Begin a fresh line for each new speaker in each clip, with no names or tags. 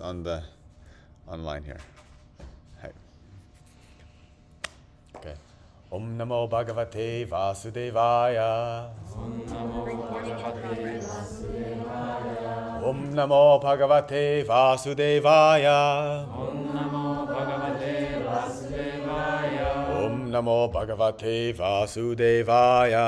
on the online here. Hi. Okay. Om Namo Bhagavate Vasudevaya.
Om Namo Bhagavate Vasudevaya.
Om Namo Bhagavate Vasudevaya.
Om Namo Bhagavate Vasudevaya.
Om Namo Bhagavate Vasudevaya.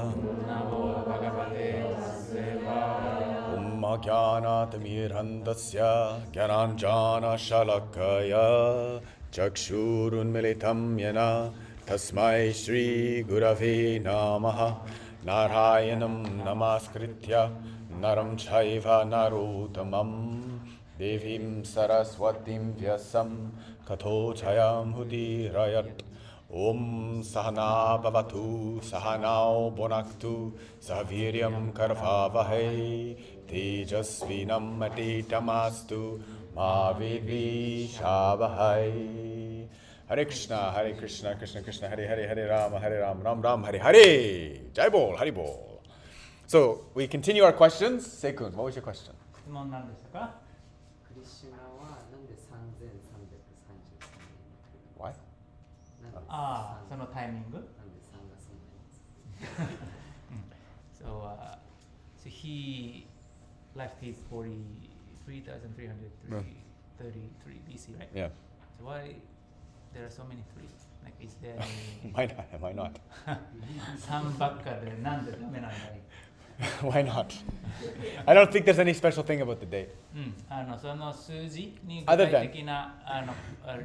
Om Namo Bhagavate Vasudevaya.
Om Jnanatirandasya Gyananjana Shalakaya Chakshurunmilitam Yena Tasmai Shri Gurave Namaha Narayanam Namaskritya Naram Chaiva Narotamam Devim Saraswatim Vyasam Kato Chayam Hudirayat Om Sahana Bhavatu Sahanao Bonaktu Saviryam Karvavahe Tejasvinam Atitamastu Ma Vidvishavahai. Hare Krishna, Krishna Krishna, Hare Hare, Hare Rama, Ram Ram, Hare Hare. Jai Bol, Hari Bol. So we continue our questions. Sekun, what was your question?
質問なんですか？
クリシュナはなんで3333
Why?
ああ、そのタイミング？
なんで3がそんなに
So he left his body 3,333 BC, right?
Yeah.
So why there are so many threes? Like, is there any
Why not?
3ばっかでなんでダメなんだい？
Why not? I don't think there's any special thing about the date.
その数字に具体的な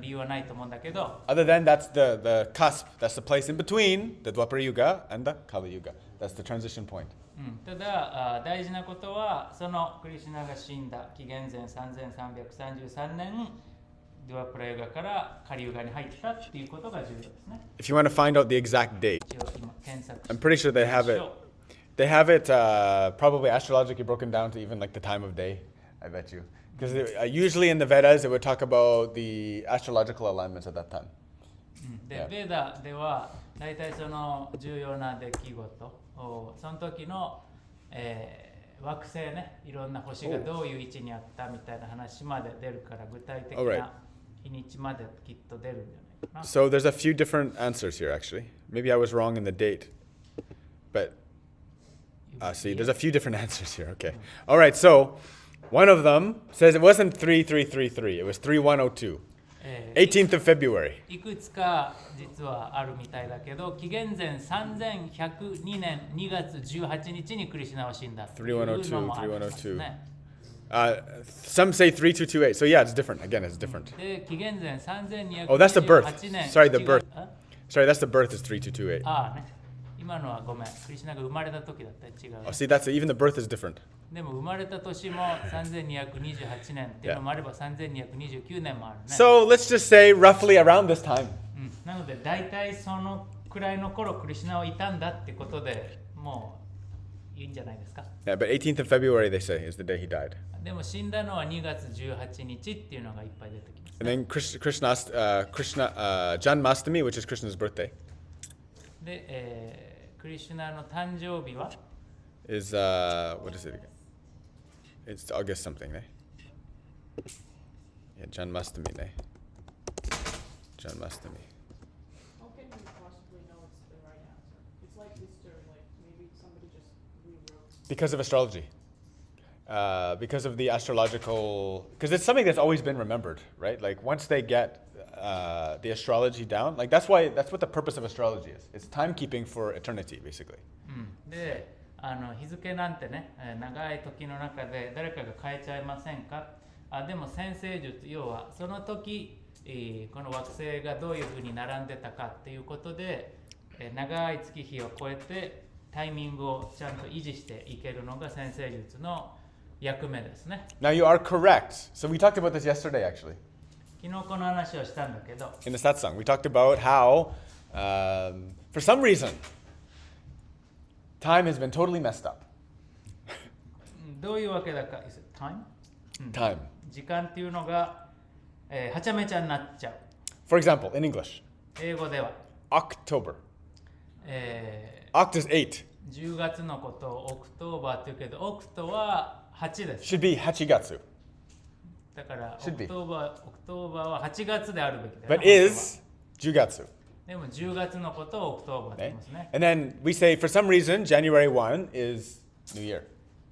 理由はないと思うんだけど、
Other than that's the cusp, that's the place in between the Dwapara Yuga and the Kali Yuga. That's the transition point.
ただ大事なことはそのクリシュナが死んだ紀元前3333年ドゥアプラユガからカリユガに入ったっていうことが重要ですね。
If you want to find out the exact date,
一応今検索して
I'm pretty sure they have it. They have it probably astrologically broken down to even like the time of day, I bet you. Because usually in the Vedas, it would talk about the astrological alignments at that time.
で、ベーダでは大体その重要な出来事をその時の、惑星ね、いろんな星がどういう位置にあったみたいな話まで出るから具体的な日にちまできっと出るんじゃないかな。
So there's a few different answers here, actually. Maybe I was wrong in the date. But see, there's a few different answers here. Okay. All right, so one of them says it wasn't 3333, it was 3102. 18th of February.
いくつか実はあるみたいだけど、紀元前3102年2月18日にクリシュナは死んだっていうのもありますね。
Some say 3228. So yeah, it's different. Again, it's different.
で、紀元前3228年
Oh, that's the birth. Sorry, the birth.
あ
Sorry, that's the birth is 3228.
あね。今のはごめん。クリシュナが生まれた時だったら違う、ね。
Oh, see, that's even the birth is different.
でも生まれた年も3228年っていうのもあれば3229年もあるね。
So let's just say roughly around this time.
なので大体そのくらいの頃クリシュナはいたんだってことでもういいんじゃないですか。
Yeah, but 18th of February, they say, is the day he died.
でも死んだのは2月18日っていうのがいっぱい出てきます、
And then Janmastami, which is Krishna's birthday,
で、クリシュナの誕生日は
is, what is it again? It's August something, eh? Yeah, Janmastami, eh? Janmastami.
How can you possibly know it's the right answer? It's like Easter, like maybe somebody just rewrote.
Because of astrology. Because of the astrological, because it's something that's always been remembered, right? Like once they get the astrology down, like that's what the purpose of astrology is. It's timekeeping for eternity, basically.
で日付なんてね、長い時の中で誰かが変えちゃいませんか？でも占星術、要はその時、この惑星がどういうふうに並んでたかっていうことで、長い月日を超えてタイミングをちゃんと維持していけるのが占星術の役目ですね。
Now you are correct. So we talked about this yesterday, actually.
昨日この話をしたんだけど、
In the satsang, we talked about how, for some reason, time has been totally messed up.
どういうわけだか、is it time?
Time.
時間っていうのが、はちゃめちゃになっちゃう。
For example, in English,
英語では、
October. Oct is 8.
10月のことをオクトーバーって言うけど、オクトは8です。
Should be Hachigatsu.
だからオ
Should be.
クトーバーは8月であるべきだよ
But
ね。
is Jugatsu.
でも10月のことをオクトーバーって言い
Okay?
ますね。
And then we say, for some reason, January 1 is New Year.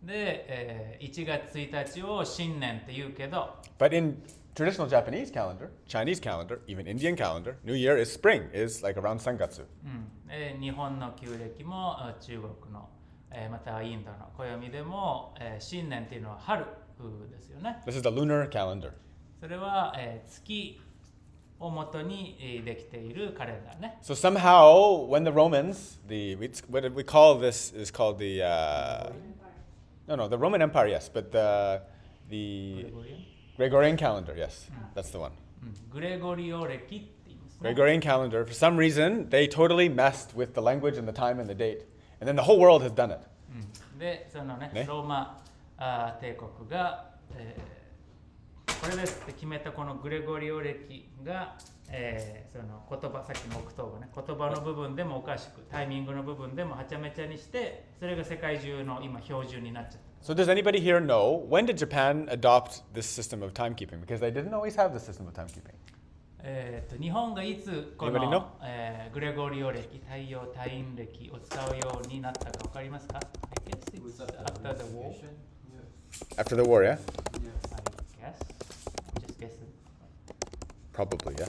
で、1月1日を新年って言うけど、
But in traditional Japanese calendar, Chinese calendar, even Indian calendar, New Year is spring, is like around Sangatsu.
日本の旧暦も中国の、またはインドの暦でも、新年っていうのは春ですよね。
This is the lunar calendar.
それは、月をもとに、できているカレンダーね。
So somehow, when the Romans, what we call this is called the the Roman Empire, yes, but the Gregorian calendar, yes, that's the one.
グレゴリオ暦って言いますね。
Gregorian calendar. For some reason, they totally messed with the language and the time and the date, and then the whole world has done it.
で、そのね、
ね
ローマ帝国が、これですって決めたこのグレゴリオ暦が、その言葉、さっきのオクトーバーね、言葉の部分でもおかしく、タイミングの部分でもはちゃめちゃにして、それが世界中の今標準になっちゃった。
So does anybody here know when did Japan adopt this system of timekeeping? Because they didn't always have the system of timekeeping.
日本がいつこ
Anybody
の
know?、
グレゴリオ暦、太陽太陰暦を使うようになったか分かりますか？ I guess it's
Was that
after the war.
unification?
After the war, yeah?
Yeah.
I guess. I'm just guessing.
Probably, yeah.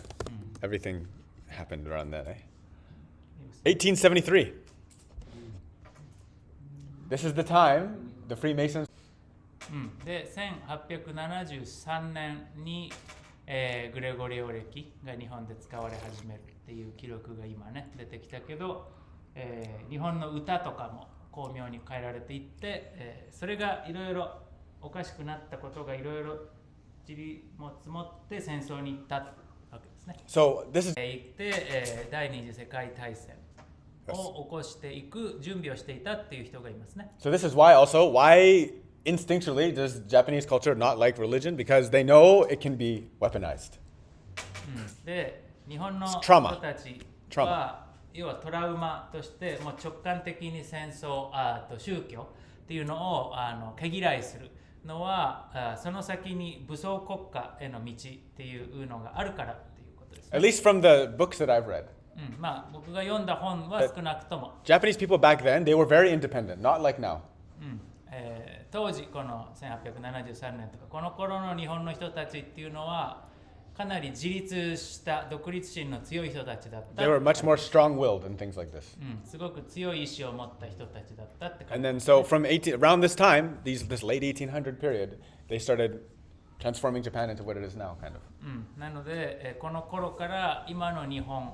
Everything happened around that, eh?
It was-
1873. This is the time the Freemasons.
で、1873年に、グレゴリオ暦が日本で使われ始めるっていう記録が今ね出てきたけど、日本の歌とかも巧妙に変えられていって、それがいろいろおかしくなったことがいろいろ塵も積もって戦争に行ったわけですね。
So this is
行って、第二次世界大戦を起こしていく準備をしていたっていう人がいますね。
so this is why also why instinctually does Japanese culture not like religion? Because they know it can be weaponized.
で、日本の
It's
人
trauma.
たち
Trauma.
は要はトラウマとしてもう直感的に戦争と宗教っていうのを毛嫌いするのはその先に武装国家への道っていうのがあるからっていうことですね。
At least from the books that I've read.
まあ僕が読んだ本は少なくとも、
Japanese people back then, they were very independent, not like now.
当時この1873年とかこの頃の日本の人たちっていうのはかなり自立した独立心の強い人たちだった。
They were much more strong-willed and things like this.
すごく強い意志を持った人たちだったって感
And
じ
then so from around this time, this late 1800 period, they started transforming Japan into what it is now, kind of.
なので、この頃から今の日本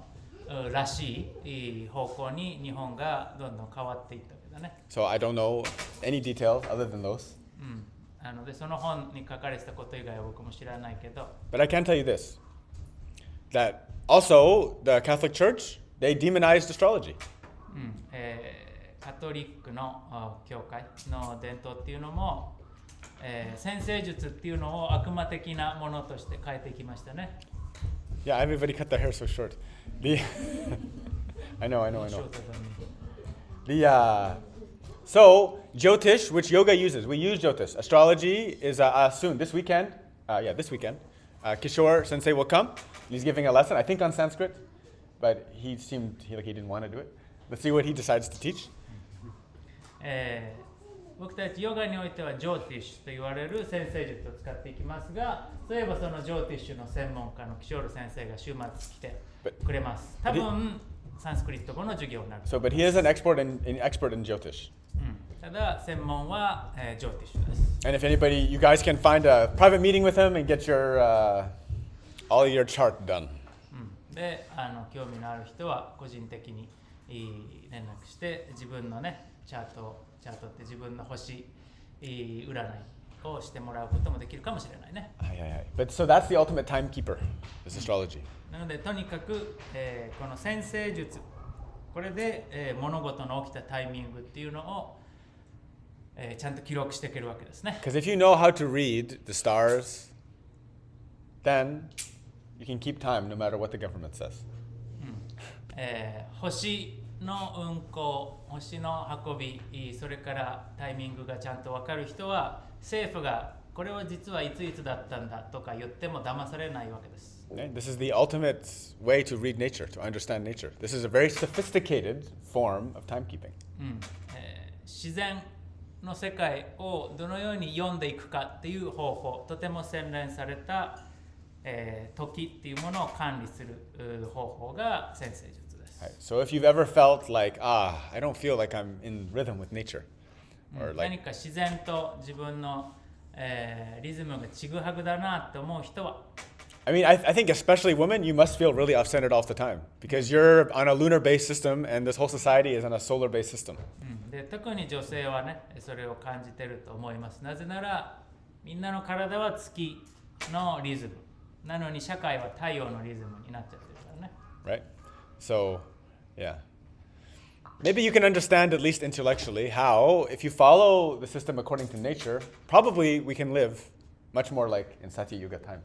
らしい方向に日本がどんどん変わっていったわけだね。
So I don't know any details other than those.
なのでその本に書かれてたこと以外は僕も知らないけど、
But I can tell you this, that also the Catholic Church, they demonized astrology.
カトリックの教会の伝統っていうのも、占星術っていうのを悪魔的なものとして変えてきましたね。
Yeah, everybody cut their hair so short. The I know. So Jyotish, which yoga uses, we use Jyotish. Astrology is soon, this weekend. This weekend. Kishore Sensei will come. He's giving a lesson, I think on Sanskrit, but he seemed like he didn't want to do it. Let's see what he decides to teach.
僕たちヨガにおいてはジョーティッシュと言われる占星術を使っていきますが、そういえばそのジョーティッシュの専門家のキショール先生が週末来てくれます。多分サンスクリット語の授業になる。
So, but he is an expert in Jyotish.
ただ専門は、ジョーティッシュです。
And if anybody, you guys can find a private meeting with him and get your all your chart done.
で、興味のある人は個人的に連絡して自分のねチャートって自分の星占いをしてもらうこともできるかもしれないね。
But so that's the ultimate timekeeper, is astrology.
なのでとにかく、この占星術これで、物事の起きたタイミングっていうのを、ちゃんと記録していけるわけですね。
Because if you know how to read the stars, then you can keep time no matter what the government says.
星の運行、星の運び、それからタイミングがちゃんと分かる人は政府がこれは実はいついつだったんだとか言っても騙されないわけです。
Okay? This is the ultimate way to read nature, to understand nature. This is a very sophisticated form of timekeeping.
自然の世界をどのように読んでいくかっていう方法、とても洗練された、時っていうものを管理する方法が占星術です。
Right. So if you've ever felt like, I don't feel like I'm in rhythm with nature, or
何
like,
か自然と自分の、リズムがちぐはぐだなって思う人は、
I mean, I think especially women, you must feel really off-centered all the time because you're on a lunar-based system and this whole society is on a solar-based system.
で特に女性はね、それを感じてると思います。なぜなら、みんなの体は月のリズム。なのに社会は太陽のリズムになっちゃってるからね。
Right? So, yeah. Maybe you can understand, at least intellectually, how, if you follow the system according to nature, probably we can live much more like in Satya Yuga time,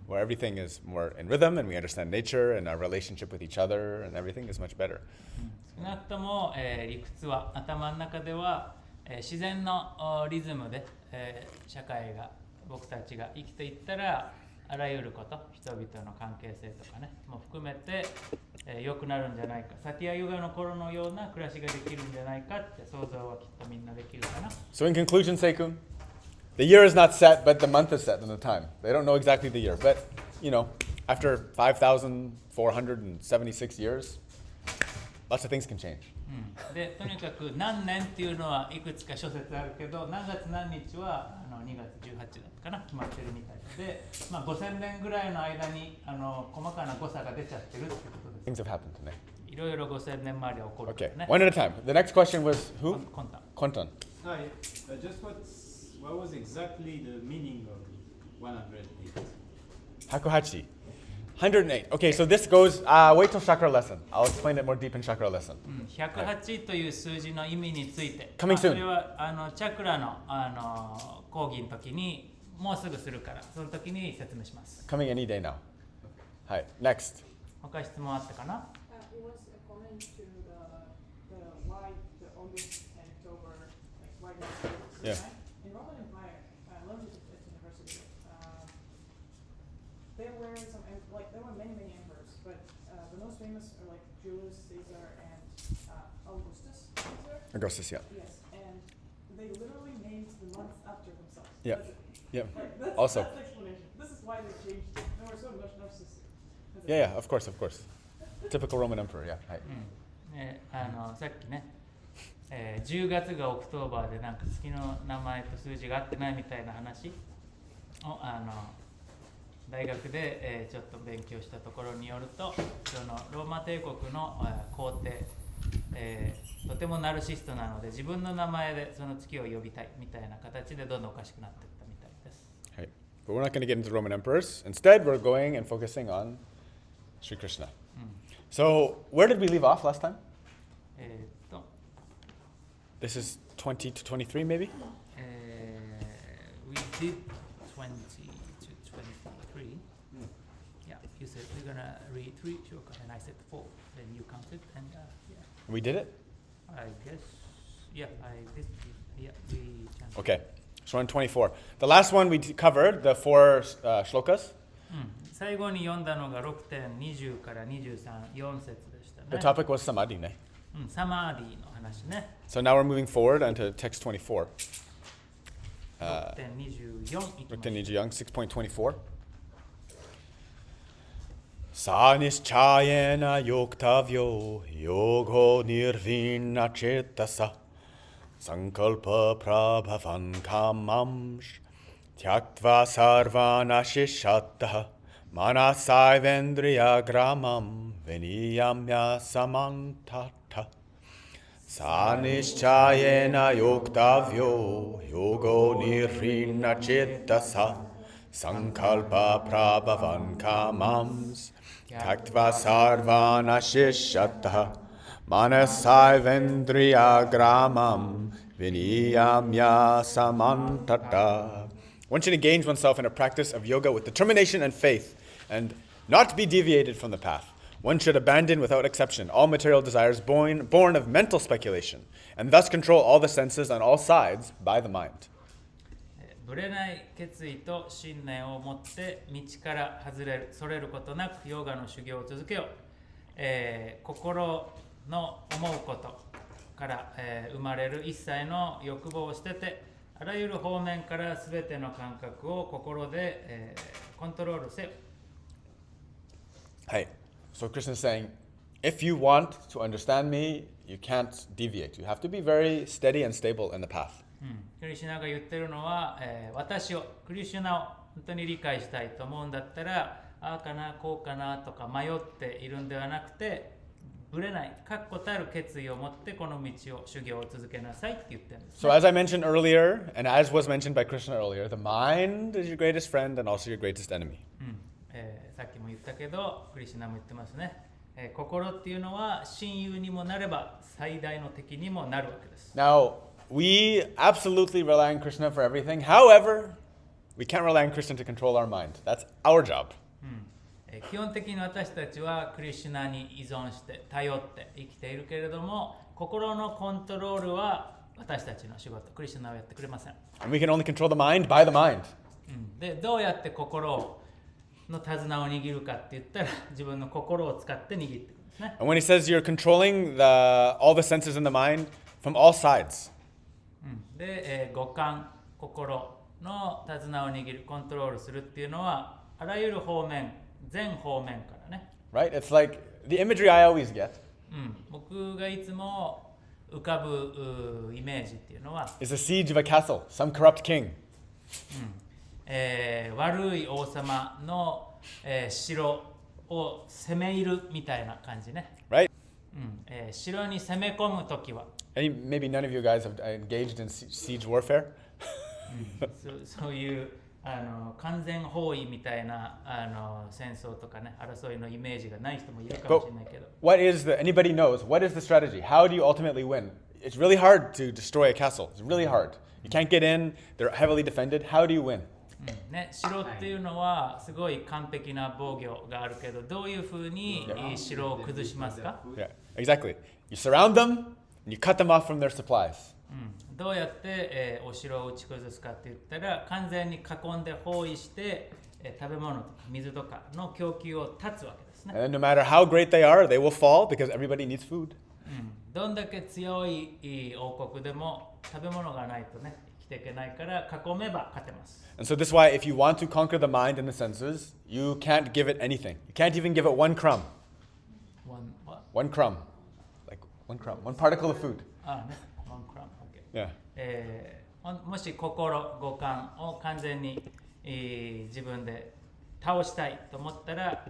where everything is more in rhythm and we understand nature and our relationship with each other and everything is much better.
少なくとも、理屈は頭の中では、自然のリズムで、社会が僕たちが生きていったらあらゆること人々の関係性とかねも含めて、良くなるんじゃないかサティアユガの頃のような暮らしができるんじゃないかって想像はきっとみんなできるかな。
So in conclusion, Seikun, the year is not set, but the month is set in the time. They don't know exactly the year, but, after 5,476 years, lots of things can change.
でとにかく何年っていうのはいくつか諸説あるけど何月何日は2月18だったかな決まってるみたいで、5000年ぐらいの間に細かな誤差が出ちゃってるってことです。
Things have happened today.
いろいろ5000年前で起こる、ね。
Okay, one at a time. The next question was who?
コンタン。
Kontan.
Hi, just what was exactly the meaning of 108?
Hakuhachi. 108. Okay, so this goes, wait till chakra lesson. I'll explain it more deep in chakra lesson.
108という数字の意味について、
Coming soon.
それはチャクラの講義の時にもうすぐするからその時に説明します。
Coming any day now. Hi, next.
他質問あったかな？
It was a comment to the why the August and October, like why not?
Yeah.
In Roman Empire, I learned it at university. There were there were many emperors, but the most famous are like Julius Caesar and Augustus Caesar.
Augustus, yeah.
Yes, and they literally named the months after themselves.
Yeah.
That's it.
Yeah.
Like, that's,
Also.
that's the explanation. This is why they changed it. There were so much narcissists.
Yeah, of course. Typical Roman emperor, yeah. Hi.
さっきね、10月がオクトーバーでなんか月の名前と数字が合ってないみたいな話を大学で、ちょっと勉強したところによるとそのローマ帝国の、皇帝、とてもナルシストなので自分の名前でその月を呼びたいみたいな形でどんどんおかしくなっていったみたいです。
Right. But we're not going to get into Roman emperors. Instead, we're going and focusing on Sri Krishna. So, where did we leave off last time?
と
This is 20 to 23, maybe?
We did 20 to 23. Yeah, you said we're gonna read 3, and I said 4. Then you counted, and yeah.
We did it?
I guess, yeah, I did. Yeah, we counted.
Okay. So, we're on 24. The last one we covered, the 4 shlokas.
最後に読んだのが 6.20 から23、4節でしたね。
The topic was samadhi.
サマーディの話ね。
So now we're moving forward onto text 24.
6.24 いきましょう。
6.24, 6.24. Sanischayena yoktavyo yogo nirvina chetasa sankalpa prabhavan kamamsh tyaktva sarvana shishatta manasai vendriya gramam viniyamya samantata Sanischayena yoktavyo yogo nirvina chetasa sankalpa prabhavan kamams tyaktva sarvana shishatta manasai vendriya gramam viniyamya samantata. One should engage oneself in a practice of yoga with determination and faith and not be deviated from the path. One should abandon without exception all material desires born of mental speculation and thus control all the senses on all sides by the mind.
ぶれない決意と信念を持って道から外れる、それることなくヨガの修行を続けよう。心の思うことから、生まれる一切の欲望を捨てて、あらゆる方面からすべての感覚を心で、コントロールせよ。
はい。So Krishna is saying, if you want to understand me, you can't deviate. You have to be very steady and stable in the path.
クリシュナが言ってるのは、私を、クリシュナを本当に理解したいと思うんだったら、ああかな、こうかなとか迷っているんではなくて、ぶれない、確固たる決意を持ってこの道を、修行を続けなさいって言ってるんです、ね。
So as I mentioned earlier, and as was mentioned by Krishna earlier, the mind is your greatest friend and also your greatest enemy.
さっきも言ったけど、クリシュナも言ってますね。心っていうのは親友にもなれば最大の敵にもなるわけです。
Now, we absolutely rely on Krishna for everything. However, we can't rely on Krishna to control our mind. That's our job.
基本的に私たちはクリシュナに依存して頼って生きているけれども、心のコントロールは私たちの仕事、クリシュナはやってくれません。
And we can only control the mind by the mind.
で、どうやって心の手綱を握るかって言ったら、自分の心を使って握っていくんですね。
And when he says you're controlling all the senses in the mind from all sides.
で、五感、心の手綱を握る、コントロールするっていうのは、あらゆる方面、全方面からね。
Right? It's like the imagery I always get
僕がいつも浮かぶイメージっていうのは、
is the siege of a castle, some corrupt king.
悪い王様の、城を攻め入るみたいな感じね。
Right?
城に攻め込むときは、
Maybe none of you guys have engaged in siege warfare.
そういう完全包囲みたいな戦争とかね、争いのイメージがない人もいるかもしれないけど。
Anybody knows, what is the strategy? How do you ultimately win? It's really hard to destroy a castle. It's really hard. You can't get in, they're heavily defended. How do you win?
城っていうのはすごい完璧な防御があるけど、どういうふうに城を崩しますか？
Yeah, exactly. You surround them, and you cut them off from their supplies.
どうやって、お城を打ち崩すかって言ったら、完全に囲んで包囲して、食べ物とか水とかの供給を断つわけですね。
And then no matter how great they are, they will fall because everybody needs food.
どんだけ強い王国でも食べ物がないとね、生きていけないから囲めば勝てます。
And so this is why if you want to conquer the mind and the senses, you can't give it anything. You can't even give it one crumb. One crumb. Like one crumb. One particle of food.
one crumb.
Yeah.
もし心、五感を完全に、自分で倒したいと思ったら、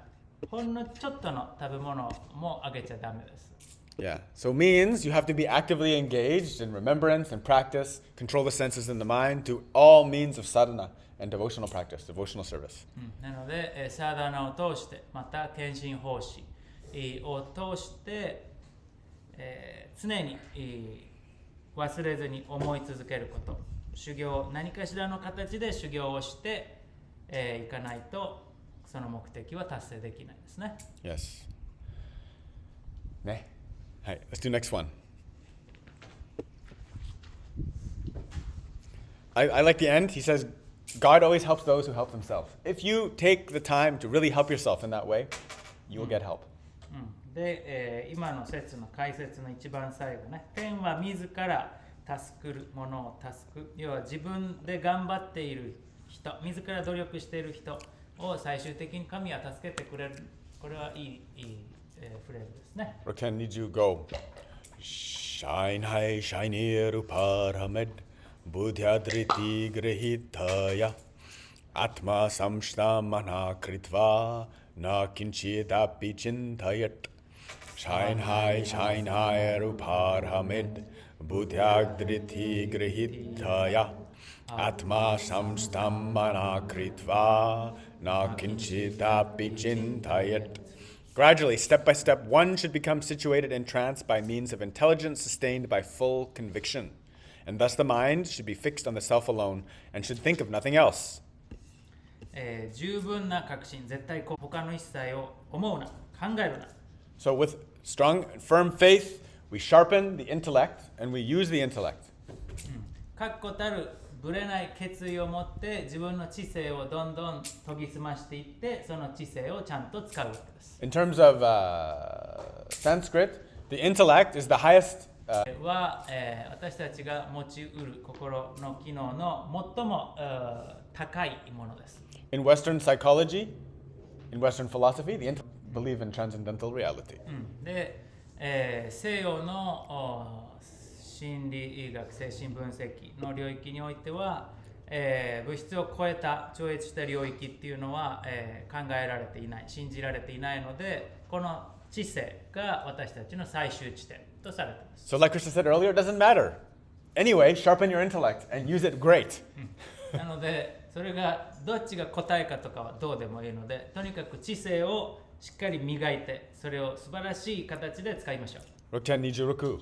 ほんのちょっとの食べ物もあげちゃダメです。
Yeah. So it means you have to be actively engaged in remembrance and practice, control the senses and the mind, do all means of sadhana and devotional practice, devotional service.
なので、サーダナを通して、また献身奉仕を通して、常に、忘れずに思い続けること、修行、何かしらの形で修行をして、いかないと、その目的は達成できないですね。
Yes. Hey, let's do next one. I like the end. He says, God always helps those who help themselves. If you take the time to really help yourself in that way, you will get help.
で、今の説の解説の一番最後ね、天は自ら助くるものを助く、要は自分で頑張っている人、自ら努力している人を最終的に神は助けてくれる。これはいいフレーズですね。
Can you go? Shine high, shiny ruparamid, buddhyadriti grihitaya, atma samshta mana kritva, na kinchidapi chintayat. Shine high, ruparamid, buddhyadriti grihitaya, atma samshta mana kritva, na kinchidapi chintayat. Gradually, step by step, one should become situated in trance by means of intelligence sustained by full conviction. And thus the mind should be fixed on the self alone and should think of nothing else.
十分な確信、絶対他の一切を思うな、考えるな。
So with strong, firm faith, we sharpen the intellect and we use the intellect.
確固たるぶれない決意を持って自分の知性をどんどん研ぎ澄ましていってその知性をちゃんと使うわけです。
In terms of Sanskrit, the intellect is the highest.
は、私たちが持ちうる心の機能の最も高いものです。
In Western psychology, in Western philosophy, the intellect believe in transcendental reality.
で、西洋の心理学、精神分析の領域においては、物質を超えた超越した領域っていうのは、考えられていない、信じられていないので、この知性が私たちの最終地点とされています。
So, like Krishna said earlier, it doesn't matter. Anyway, sharpen your intellect and use it great.
なので、それがどっちが答えかとかはどうでもいいので、とにかく知性をしっかり磨いて、それを素晴らしい形で使いましょう。
626.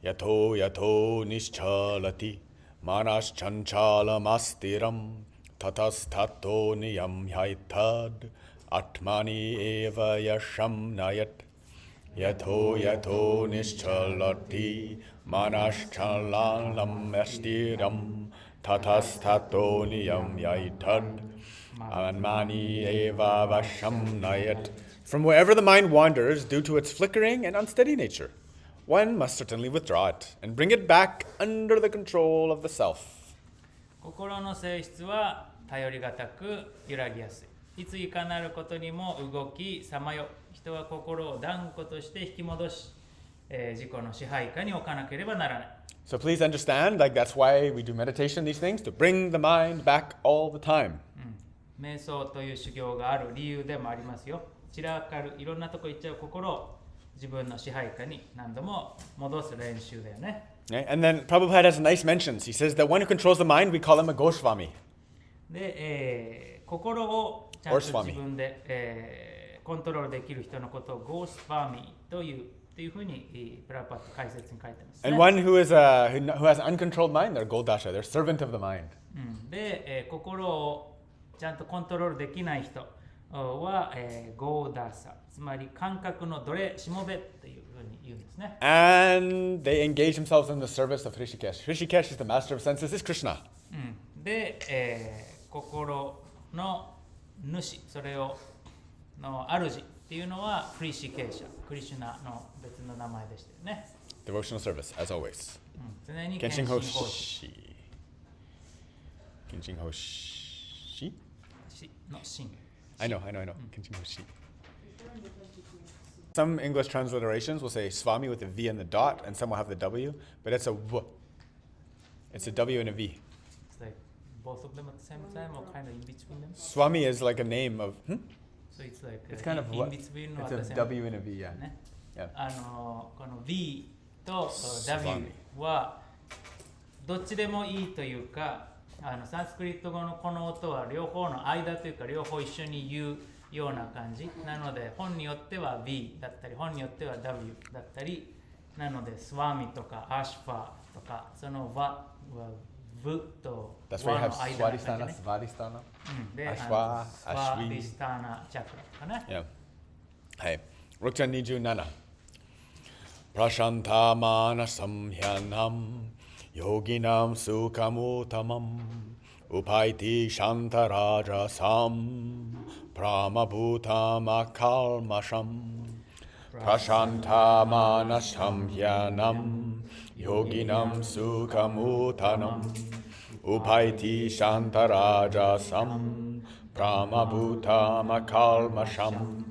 Yato yato nischalati manas chanchalam astiram tatas tato niyam yaitad atmani eva yasham nayat. Yato yato nischalati manas chanchalam astiram tatas tato niyam yaitad atmani eva vasham nayat. From wherever the mind wanders due to its flickering and unsteady nature, one must certainly withdraw it and bring it back under the control of the self.
心の性質は頼りがたく揺らぎやすい。いついかなることにも動きさまよ。人は心を断固として引き戻し、自己の支配下に置かなければならない。
So please understand, like that's why we do meditation, these things, to bring the mind back all the time.
瞑想という修行がある理由でもありますよ。散らかるいろんなとこ行っちゃう心を自分の支配下に何度も戻す練習だよね。
Okay? And then Prabhupada has nice mentions. He says that one who controls the mind, we call him a Goswami.
で、心をちゃんと自分で、コントロールできる人のことをゴースパーミーというふうにプラパット解説に書いてますね。
And one who has an uncontrolled mind, they're Goldasha, they're servant of the mind.
で、心をちゃんとコントロールできない人は、ゴーダーサ、つまり感覚の奴隷、しもべっていうふうに言うんですね。
And they engage themselves in the service of Hrishikesh. Hrishikesh is the master of senses, is Krishna.
で、心の主、それをの主っていうのはクリシケーシャ、クリシュナの別の名前でしたよね。
Devotional service, as always.
常に
Kenshin
献身奉仕
Hoshi. Kenshin Hoshi?
の真。
I know. Kenshin Hoshi. Some English transliterations will say Swami with a V and the dot, and some will have the W, but it's a W. It's a W and a V.
It's like both of them at the same time or kind of in between them.
Swami is like a name of.
So it's like
It's kind of
in
what?
between or
It's
at
a
the same
W and a V, yeah.
ね。
Yeah.
この V と
スワ
W
ミ
はどっちでもいいというか、サンスクリット語のこの音は両方の間というか両方一緒に言うような感じなので、本によっては V だったり本によっては W だったりなので、スワミとかアシファとかその和は V と
That's
和
where you
の
have
間の感
Swadhisthana,
じね。
Svadhisthana.
で、
アシファ
スワディスターナチャクラとかね。
Yeah. Hey. Rukcha Niju Nana. Prashantamana samhyanam yoginam sukhamutamam upaiti shantaraja sam pramabhutam akalmasham. Prashantamana samhyanam yoginam sukhamutanam upaiti shantaraja sam pramabhutam akalmasham.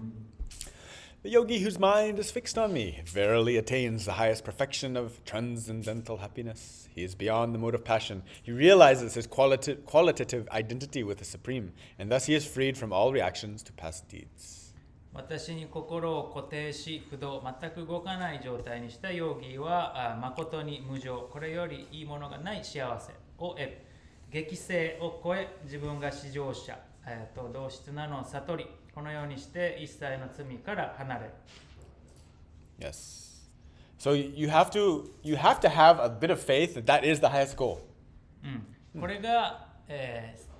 The yogi whose mind is fixed on me verily attains the highest perfection of transcendental happiness. He is beyond the mode of passion. He realizes his qualitative identity with the Supreme, and thus he is freed from all reactions to past deeds.
私に心を固定し不動、全く動かない状態にしたヨギは誠に無常、これよりいいものがない幸せを得る。激性を超え自分が至上者、と同質なのを悟り、このようにして一切の罪から離れる。
Yes. So you have to have a bit of faith that that is the highest goal.
これが、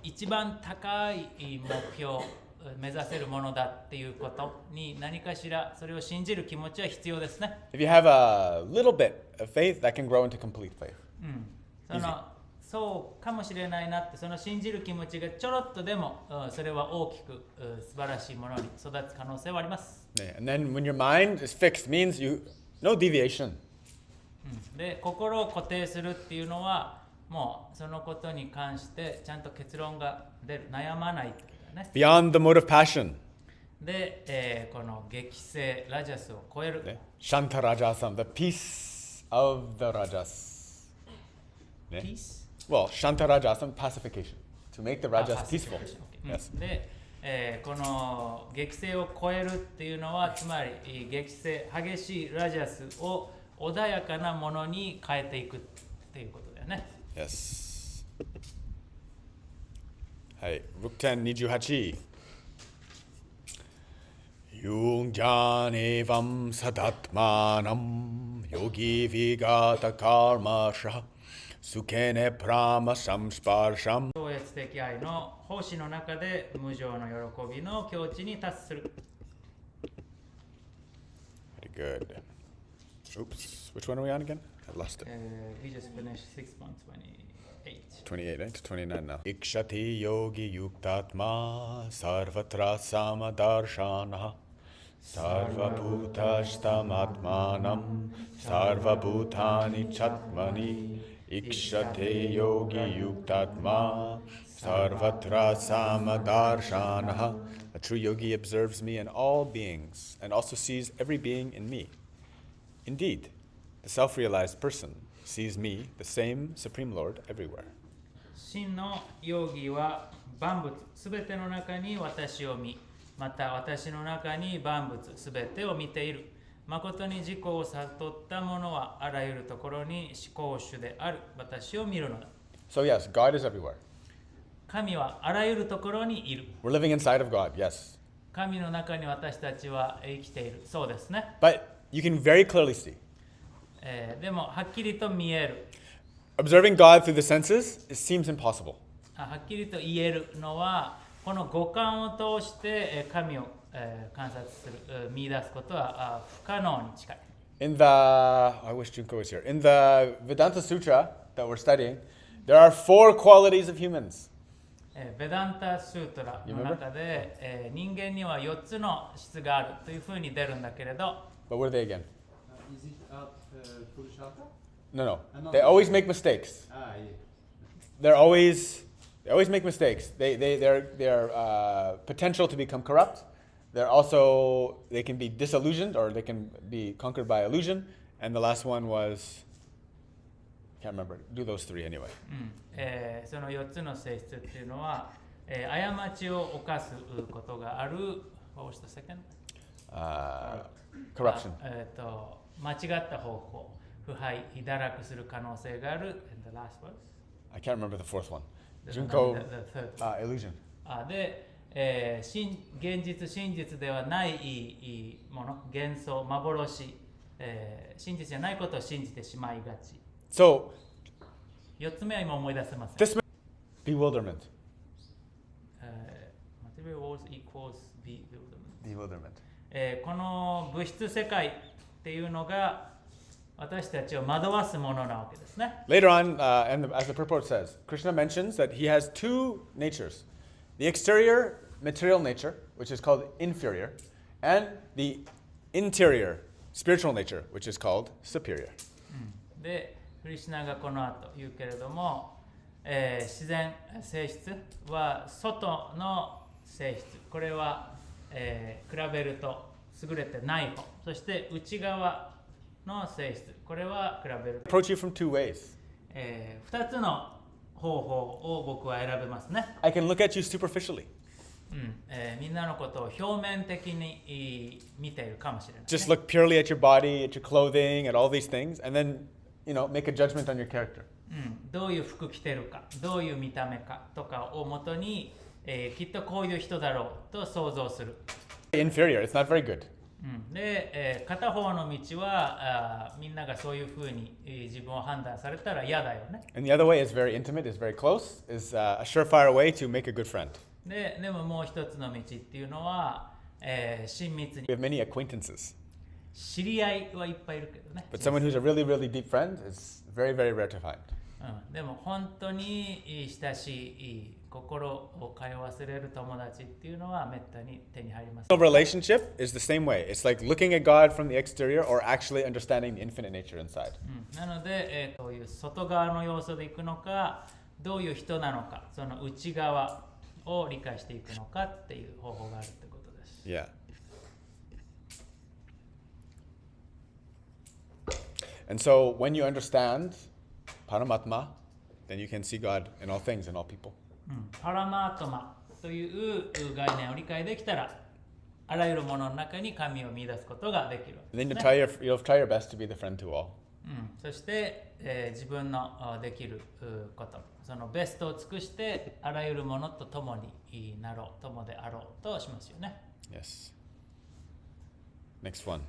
一番高い目標、目指せるものだっていうことに何かしらそれを信じる気持ちは必要ですね。
If you have a little bit of faith, that can grow into complete faith.
そうかもしれないなって、その信じる気持ちがちょろっとでも、それは大きく素晴らしいものに育つ可能性はあります。
Yeah, and then when your mind is fixed, means no deviation.
で、心を固定するっていうのは、もうそのことに関してちゃんと結論が出る、悩まないってことだね。
Beyond the mode of passion.
で、この激性ラジャスを超える。
ね Shanta Rajasam, the peace of the Rajas. ね
Peace?
Well, Shanta Rajasam, pacification. To make the Rajas
あ
peaceful.
pacification
Yes.
で、この激性を超えるっていうのは、つまり激性、激しいラジャスを穏やかなものに変えていくっていうことだよね。
Yes. はい、6点28. Yungjanevam sadatmanam yogi vigata karmasha sukhene prama samsparsham.
超越的愛の奉仕の中で無常の喜びの境地に達する。
Very good. Oops, which one are we on again? I lost it.
We just finished 6.28.
28, right? 29 now. Ikshati yogi yuktatma sarvatra samadarshana sarvabhutashtamatmanam sarvabhutani chatmani ikshate yogi yuktatma sarvatra samadarshana. A true yogi observes me in all beings and also sees every being in me. Indeed, the self-realized person sees me, the same Supreme Lord, everywhere.
真のヨーギーは万物すべての中に私を見、また私の中に万物すべてを見ている。誠に自己を悟った者はあらゆるところに思考主である私を見るのだ。
So yes, God is everywhere.
神はあらゆるところにいる。
We're living inside of God, yes.
神の中に私たちは生きている。そうですね。
But you can very clearly see.
でもはっきりと見える。
Observing God through the senses, it seems impossible.
はっきりと言えるのは、この五感を通して神を観察する、見出すことは不可能に近い。
In the, I wish Junko was here. In the Vedanta Sutra that we're studying, there are 4 qualities of humans.
ベダンタスートラの中で、人間には4つの質があるというふうに出るんだけれど、
But what are they again?
Is it out Purushata?
No. They always make mistakes.
Ah, yeah.
They always make mistakes. They're potential to become corrupt. They can be disillusioned or they can be conquered by illusion. And the last one was, can't remember. Do those 3 anyway.
その4つの性質っていうのは、過ちを犯すことがある。What was the second?
Corruption.
間違った方向、腐敗、堕落する可能性がある。And the last was?
I can't remember the 4th one.
The
Junko,
third.
illusion.
で、現実、真実ではないもの、幻想、幻、真実じゃないことを信じてしまいがち。
So,
4つ目は今思い出せません。
this bewilderment.
Material equals
Bewilderment.
この物質世界っていうのが私たちを惑わすものなわけですね。
Later on, as the purport says, Krishna mentions that he has 2 natures. The exterior material nature, which is called inferior, and the interior spiritual nature, which is called superior.
で、クリシュナがこの後言うけれども、自然性質は外の性質、これは、比べると優れてない方、そして内側の性質、これは比べると、
Approach you from 2 ways.
2つの方法を僕は選べますね。
I can look at you superficially.
みんなのことを表面的に見ているかもしれない、ね。
Just look purely at your body, at your clothing, at all these things, and then, make a judgment on your character.
どういう服着てるか、どういう見た目かとかをもとに、きっとこういう人だろうと想像する。
Inferior, it's not very good.
で、片方の道はみんながそういうふうに、自分を判断されたら嫌だよね。
And the other way is very intimate, is very close, is a surefire way to make a good friend.
でももう一つの道っていうのは、親密に
We have many acquaintances,
知り合いはいっぱいいるけどね。
but someone who's a really, really deep friend is very, very rare to find.
でも本当に親しい心を通わせれる友達っていうのはめったに手に入ります。
Relationship is the same way. It's like looking at God from the exterior or actually understanding the infinite nature inside.
なので、そういう外側の要素でいくのか、どういう人なのか、その内側を理解していくのかっていう方法があるってことです。
Yeah. And so when you understand Paramatma, then you can see God in all things and all people.
パラマートマという概念を理解できたら、あらゆるものの中に神を見出すことができるわけ
And
で
then
すね。
you'll try your best to be the friend to all.
そして、自分のできること、そのベストを尽くしてあらゆるものと共になろう、友であろうとしますよね。
Yes. Next one.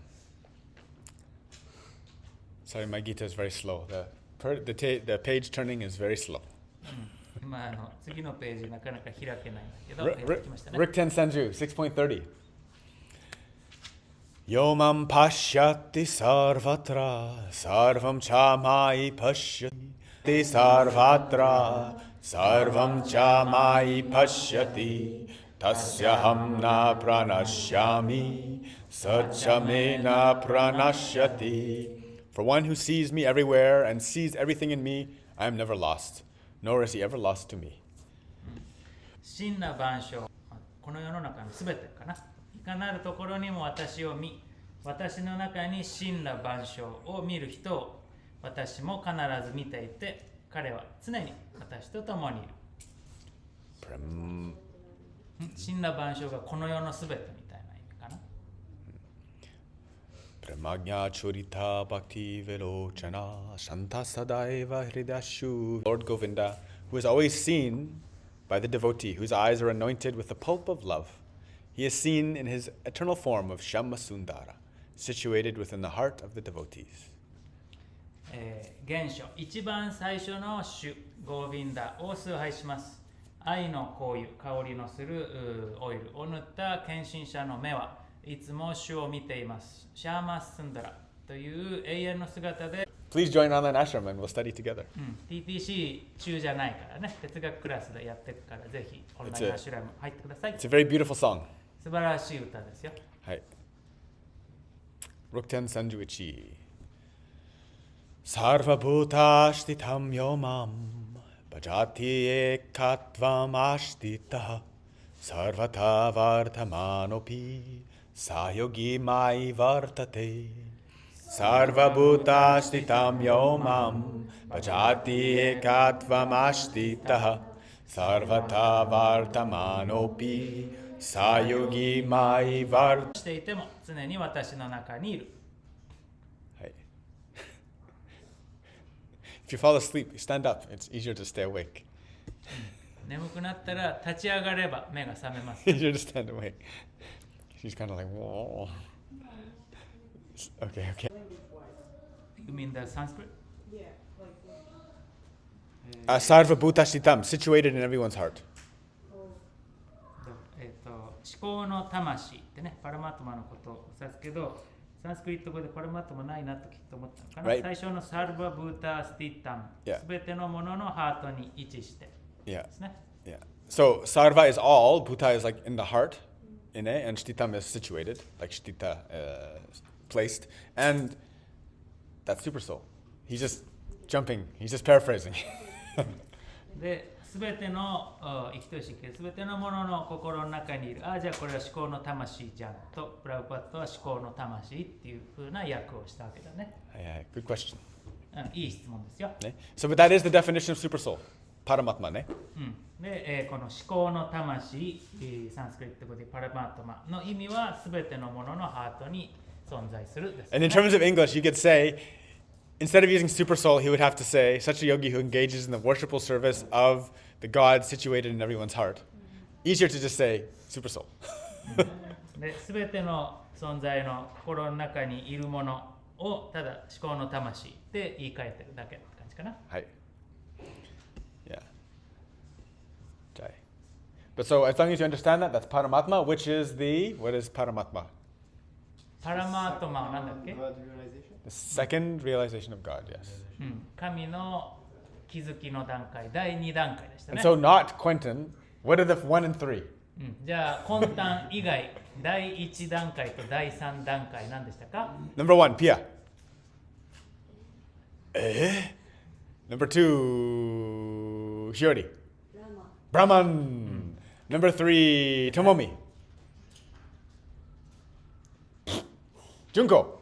Sorry, my Gita is very slow. The page turning is very slow.
次のページなかなか開けないんだけど、
Rick
来ましたね。
Tensenju, 6.30. Yomam pashyati sarvatra, sarvam chamai pashyati sarvatra, sarvam chamai pashyati, tasyaham na pranashyami, satyame na pranashyati. For one who sees me everywhere and sees everything in me, I am never lost, nor is he ever lost to me.
真羅万象、この世の中のすべてかな。いかなるところにも私を見、私の中に真羅万象を見る人を私も必ず見ていて、彼は常に私と共にいる。真羅万象がこの世のすべてみたいな意味かな。
Pramagya Churita Bhakti Vilochana Shanta Sadaiva Hridashu. Lord Govinda, who is always seen by the devotee, whose eyes are anointed with the pulp of love. He is seen in his eternal form of Shyama Sundara, situated within the heart of the devotees.
原書、一番最初の主、ゴーヴィンダを崇拝します。愛の香油、香りのするオイルを塗った献身者の目はいつも主を見ています。シャーマスンダラという永遠の姿で、
Please join online ashram and we'll study together.
TTC 中じゃないからね、哲学クラスでやっていくから、ぜひオンラインアシュラム入ってください。
It's a very beautiful song.
素晴らしい歌ですよ。
Hai. Rukten Sanjuichi. Sarva Bhutashtitam Yomam Bhajati Ekatvam Ashtita Sarvata Vartamanopi Sayogi Mai Vartate Sarva Bhutashtitam Yomam Bhajati Ekatvam Ashtita Sarvata Vartamanopi Sayogi Mai Vartate
していても常に私の中にいる。
If you fall asleep, you stand up. It's easier to stay awake.
眠くなったら立ち上がれば目が覚めます。
Easier to stand awake. She's kind of like, whoa. Okay, okay.
You mean the Sanskrit?
Yeah, like,
Sarva Bhutashtitam, situated in everyone's heart.
思考の魂ってね、パラマートマのことを指すけど、サンスクリット語でパラマートマないなときっと思ったのかな。
Right.
最初のサルバブータスティタム、
Yeah.
すべてのもののハートに位置してで
Yeah,
すね。
yeah. So Sarva is all, Bhuta is like in the heart, in it, and Shtitam is situated, like Shtita placed. And that's Super Soul. He's just jumping, he's just paraphrasing.
で、すべての生きとし生けるすべてのものの心の中にいる。ああ、じゃあこれは思考の魂じゃんと、プラブパットは思考の魂っていう風な訳をしたわけだね。
Yeah, good question.
いい質問ですよ。
So, but that is the definition of Super Soul. Paramatma, ne?
で、この思考の魂、サンスクリット語でパラマートマの意味はすべてのもののハートに存在するです、ね。
And in terms of English, you could say, instead of using super soul, he would have to say, such a yogi who engages in the worshipful service of the God situated in everyone's heart. Easier to just say, super soul.
で、すべての存在の心の中にいるものをただ思考の魂って言い換えてるだけって感じかな。
Hi. Yeah. Jai. But so, as long as you understand that, that's Paramatma, which is what is Paramatma?
パラマートマはなんだっけ？
God realization?
The second realization of God, yes.
神の気づきの段階、第2段階でした
And
ね。
so, not Quentin. What are the 1 and 3?
じゃあ、魂胆以外、第1段階と第3段階何でしたか？
Number 1, Pia. Number 2, Shiori. Brahman. Number 3, Tomomi. Junko.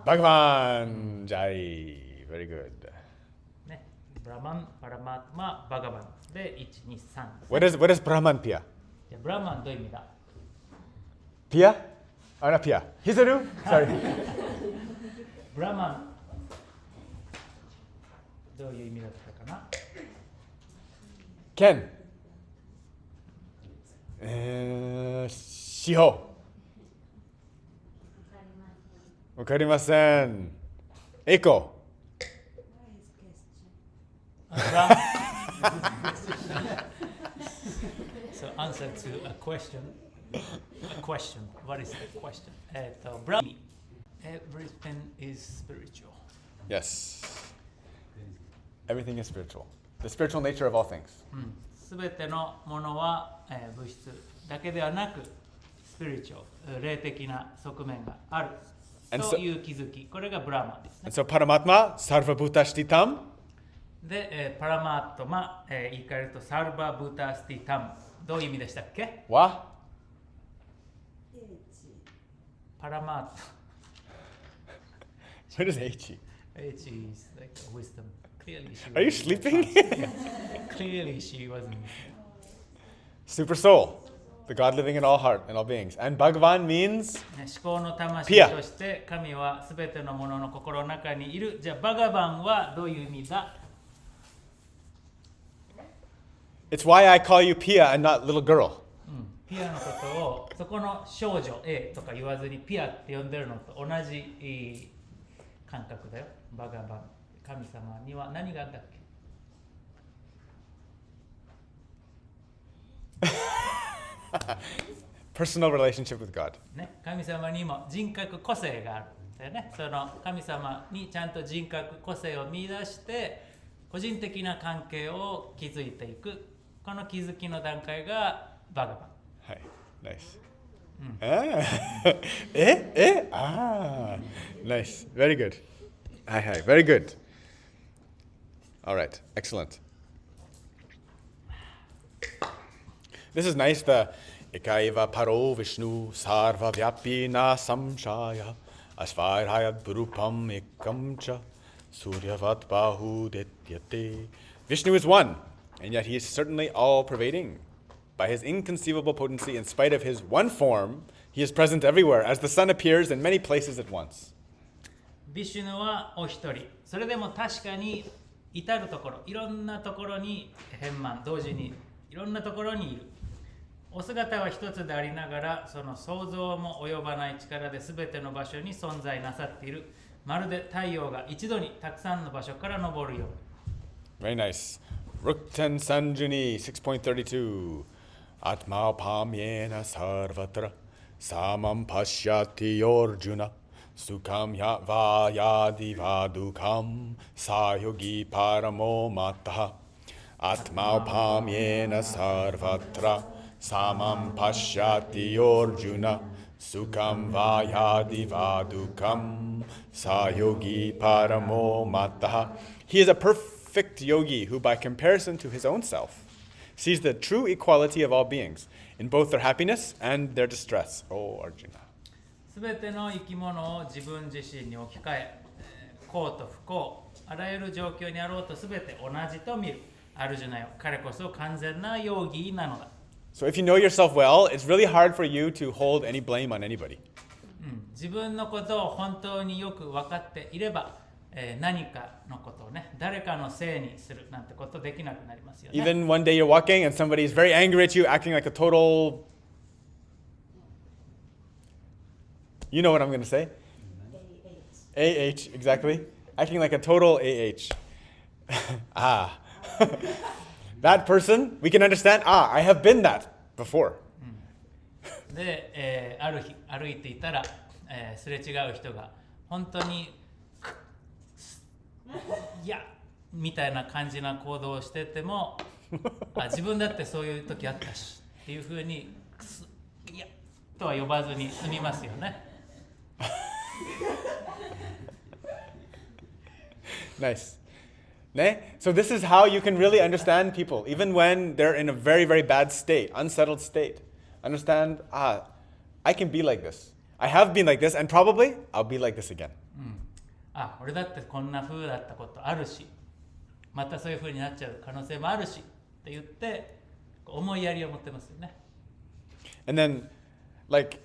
Bhagavan. Jai. Very good.
ね、ブラマン、パラマートマ、バガバンで1、2、3。
What is Brahman, Pia?
じゃあブラマンどういう意味だ？
Pia? Oh, not Pia. Hizaru? Sorry.
ブラマンどういう意味だったかな？
Ken. Shiho. Wakarimasen. Eiko.
So answer to a question. A question. What is the question? Brahmi. Everything is spiritual.
Yes. Everything is spiritual. The spiritual nature of all things.
すべてのものは、物質だけではなく、スピリチュアル、霊的な側面がある
And
と
so-
いう気づき。これがブラマンですね。
And so Paramatma, Sarvabhutashtitam.
で、パラマートマ、言い換えるとサルバブタスティタム。どういう意味でしたっけ？
Wa?
パラマート。
What is H?
H is like wisdom. Clearly she
Are you
wasn't
sleeping?
Clearly she wasn't.
Super soul. The God living in all heart and all beings. And Bhagavan means
ね、思考の魂
Pia
として神はすべてのものの心の中にいる。じゃあバガバンはどういう意味だ？
it's why I call you Pia and not little girl.
ピアのことをそこの少女 A とか言わずにピアって呼んでるのと同じ感覚だよ。バガバン。神様には何があったっけ？
Personal relationship with God.
ね、神様にも人格個性がある。だよね、その神様にちゃんと人格個性を見出して個人的な関係を築いていく。この気づきの段階がバガバン。
Hi. Nice. Ah. Ah. Nice. Very good. Hi, hi. Very good. All right. Excellent. This is nice. The Ekaiva Paro Vishnu Sarva Vyapina Samshaya Asvarhayad Burupam Ekamcha Suryavat Bahu Dityate. Vishnu is one, and yet he is certainly all pervading. By his inconceivable potency, in spite of his one form, he is present everywhere, as the sun appears in many places at once.
ビシュヌはお一人。それでも確かに至るところ、いろんなところに変満、同時にいろんなところにいる。お姿は一つでありながら、その想像も及ばない力で全ての場所に存在なさっている。まるで太陽が一度にたくさんの場所から昇るよう。
Very nice. Rukten Sanjuni 6.32. Atmaupamyena sarvatra samam pashyati Arjuna sukham vayadi vadukam sayogi paramo mataha. Atmaupamyena sarvatra samam pashyati Arjuna sukham vayadi vadukam sayogi paramo mataha. He is a perfect yogi who, by comparison to his own self, sees the true equality of all beings in both their happiness and their distress. Oh, Arjuna.
すべての生き物を自分自身に置き換え、幸と不幸、あらゆる状況にあろうとすべて同じと見る。アルジュナよ、彼こそ完全なヨギなのだ。
So if you know yourself well, it's really hard for you to hold any blame on anybody.
自分のことを本当によく分かっていれば、何かのことをね、誰かのせいにするなんてことできなくなりますよね。
Even one day you're walking and somebody is very angry at you, acting like a total... You know what I'm going to say? AH, exactly. Acting like a total AH. Ah. That person, we can understand, I have been that before.
で、ある日歩いていたら、すれ違う人が本当にいやみたいな感じな行動をしてても自分だってそういう時あったしっていうふうにいやとは呼ばずに済みますよね。
Nice. Ne? So this is how you can really understand people, even when they're in a very, very bad state, unsettled state. Understand, I can be like this. I have been like this, and probably I'll be like this again.
俺だってこんな風だったことあるし、またそういう風になっちゃう可能性もあるしって言って思いやりを持ってますよね。
And then, like,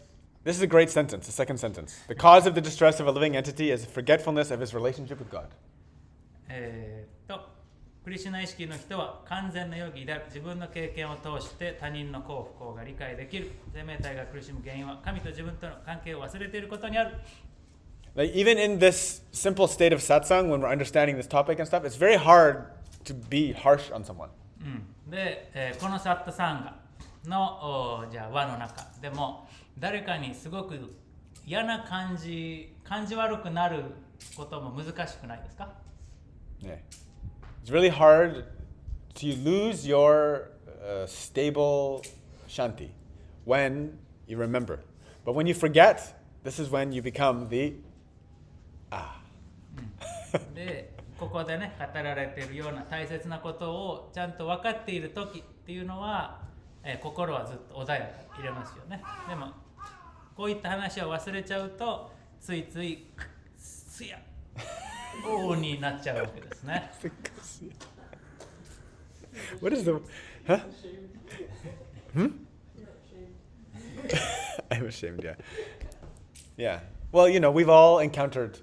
this is a great sentence, the second sentence. The cause of the distress of a living entity is forgetfulness of his relationship with God.
クリシュナ意識の人は完全なヨギである。自分の経験を通して他人の幸不幸が理解できる。生命体が苦しむ原因は神と自分との関係を忘れていることにある。
Like, even in this simple state of satsang, when we're understanding this topic and stuff, it's very hard to be harsh on someone.
で、このサッタサンガのじゃあ輪の中でも誰かにすごく嫌な感じ悪くなることも難しくないですか？
Yeah. It's really hard to lose your stable shanti when you remember. But when you forget, this is when you become the
で、ここでね、語られているような大切なことをちゃんと分かっている時っていうのは、心はずっと穏やかに入れますよね。でも、こういった話を忘れちゃうと、ついつい、すや、おーになっちゃうわけですね。
What is the... Huh? I'm ashamed, yeah. Yeah. Well, you know, we've all encountered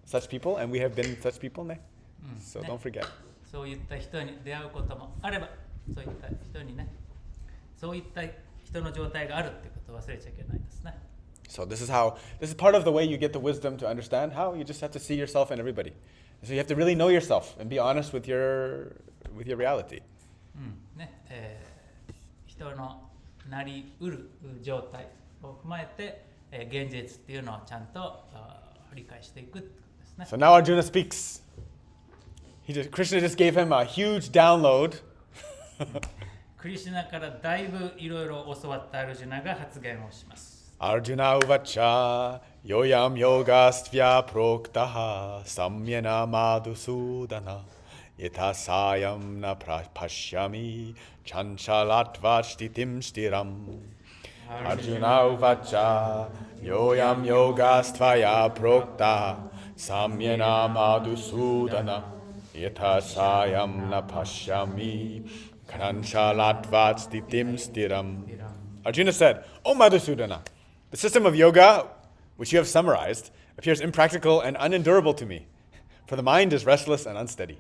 such people, and we have been such people, ne? So don't forget.
そういった人に出会うこともあれば、そういった人にね、そういった人の状態があるってことを忘れちゃいけないですね。
So this is part of the way you get the wisdom to understand how you just have to see yourself in everybody. So you have to really know yourself and be honest with your reality.
人のなりうる状態を踏まえて、現実っていうのをちゃんと理解していくってことですね。
So now Arjuna speaks. Krishna just gave him a huge download.
クリシュナからだいぶいろいろ教わったアルジュナが発言をします。
Arjuna uvacha yoyam yogastvya proktaha samyana madhusudana yatasayam na pashyami chanchalatvastitim stiram. Arjuna uvacha yoyam yogastvya proktaha samyana madhusudana yatasayam na pashyami chanchalatvastitim stiram. Arjuna said, "O Madhusudana, the system of yoga, which you have summarized, appears impractical and unendurable to me, for the mind is restless and unsteady."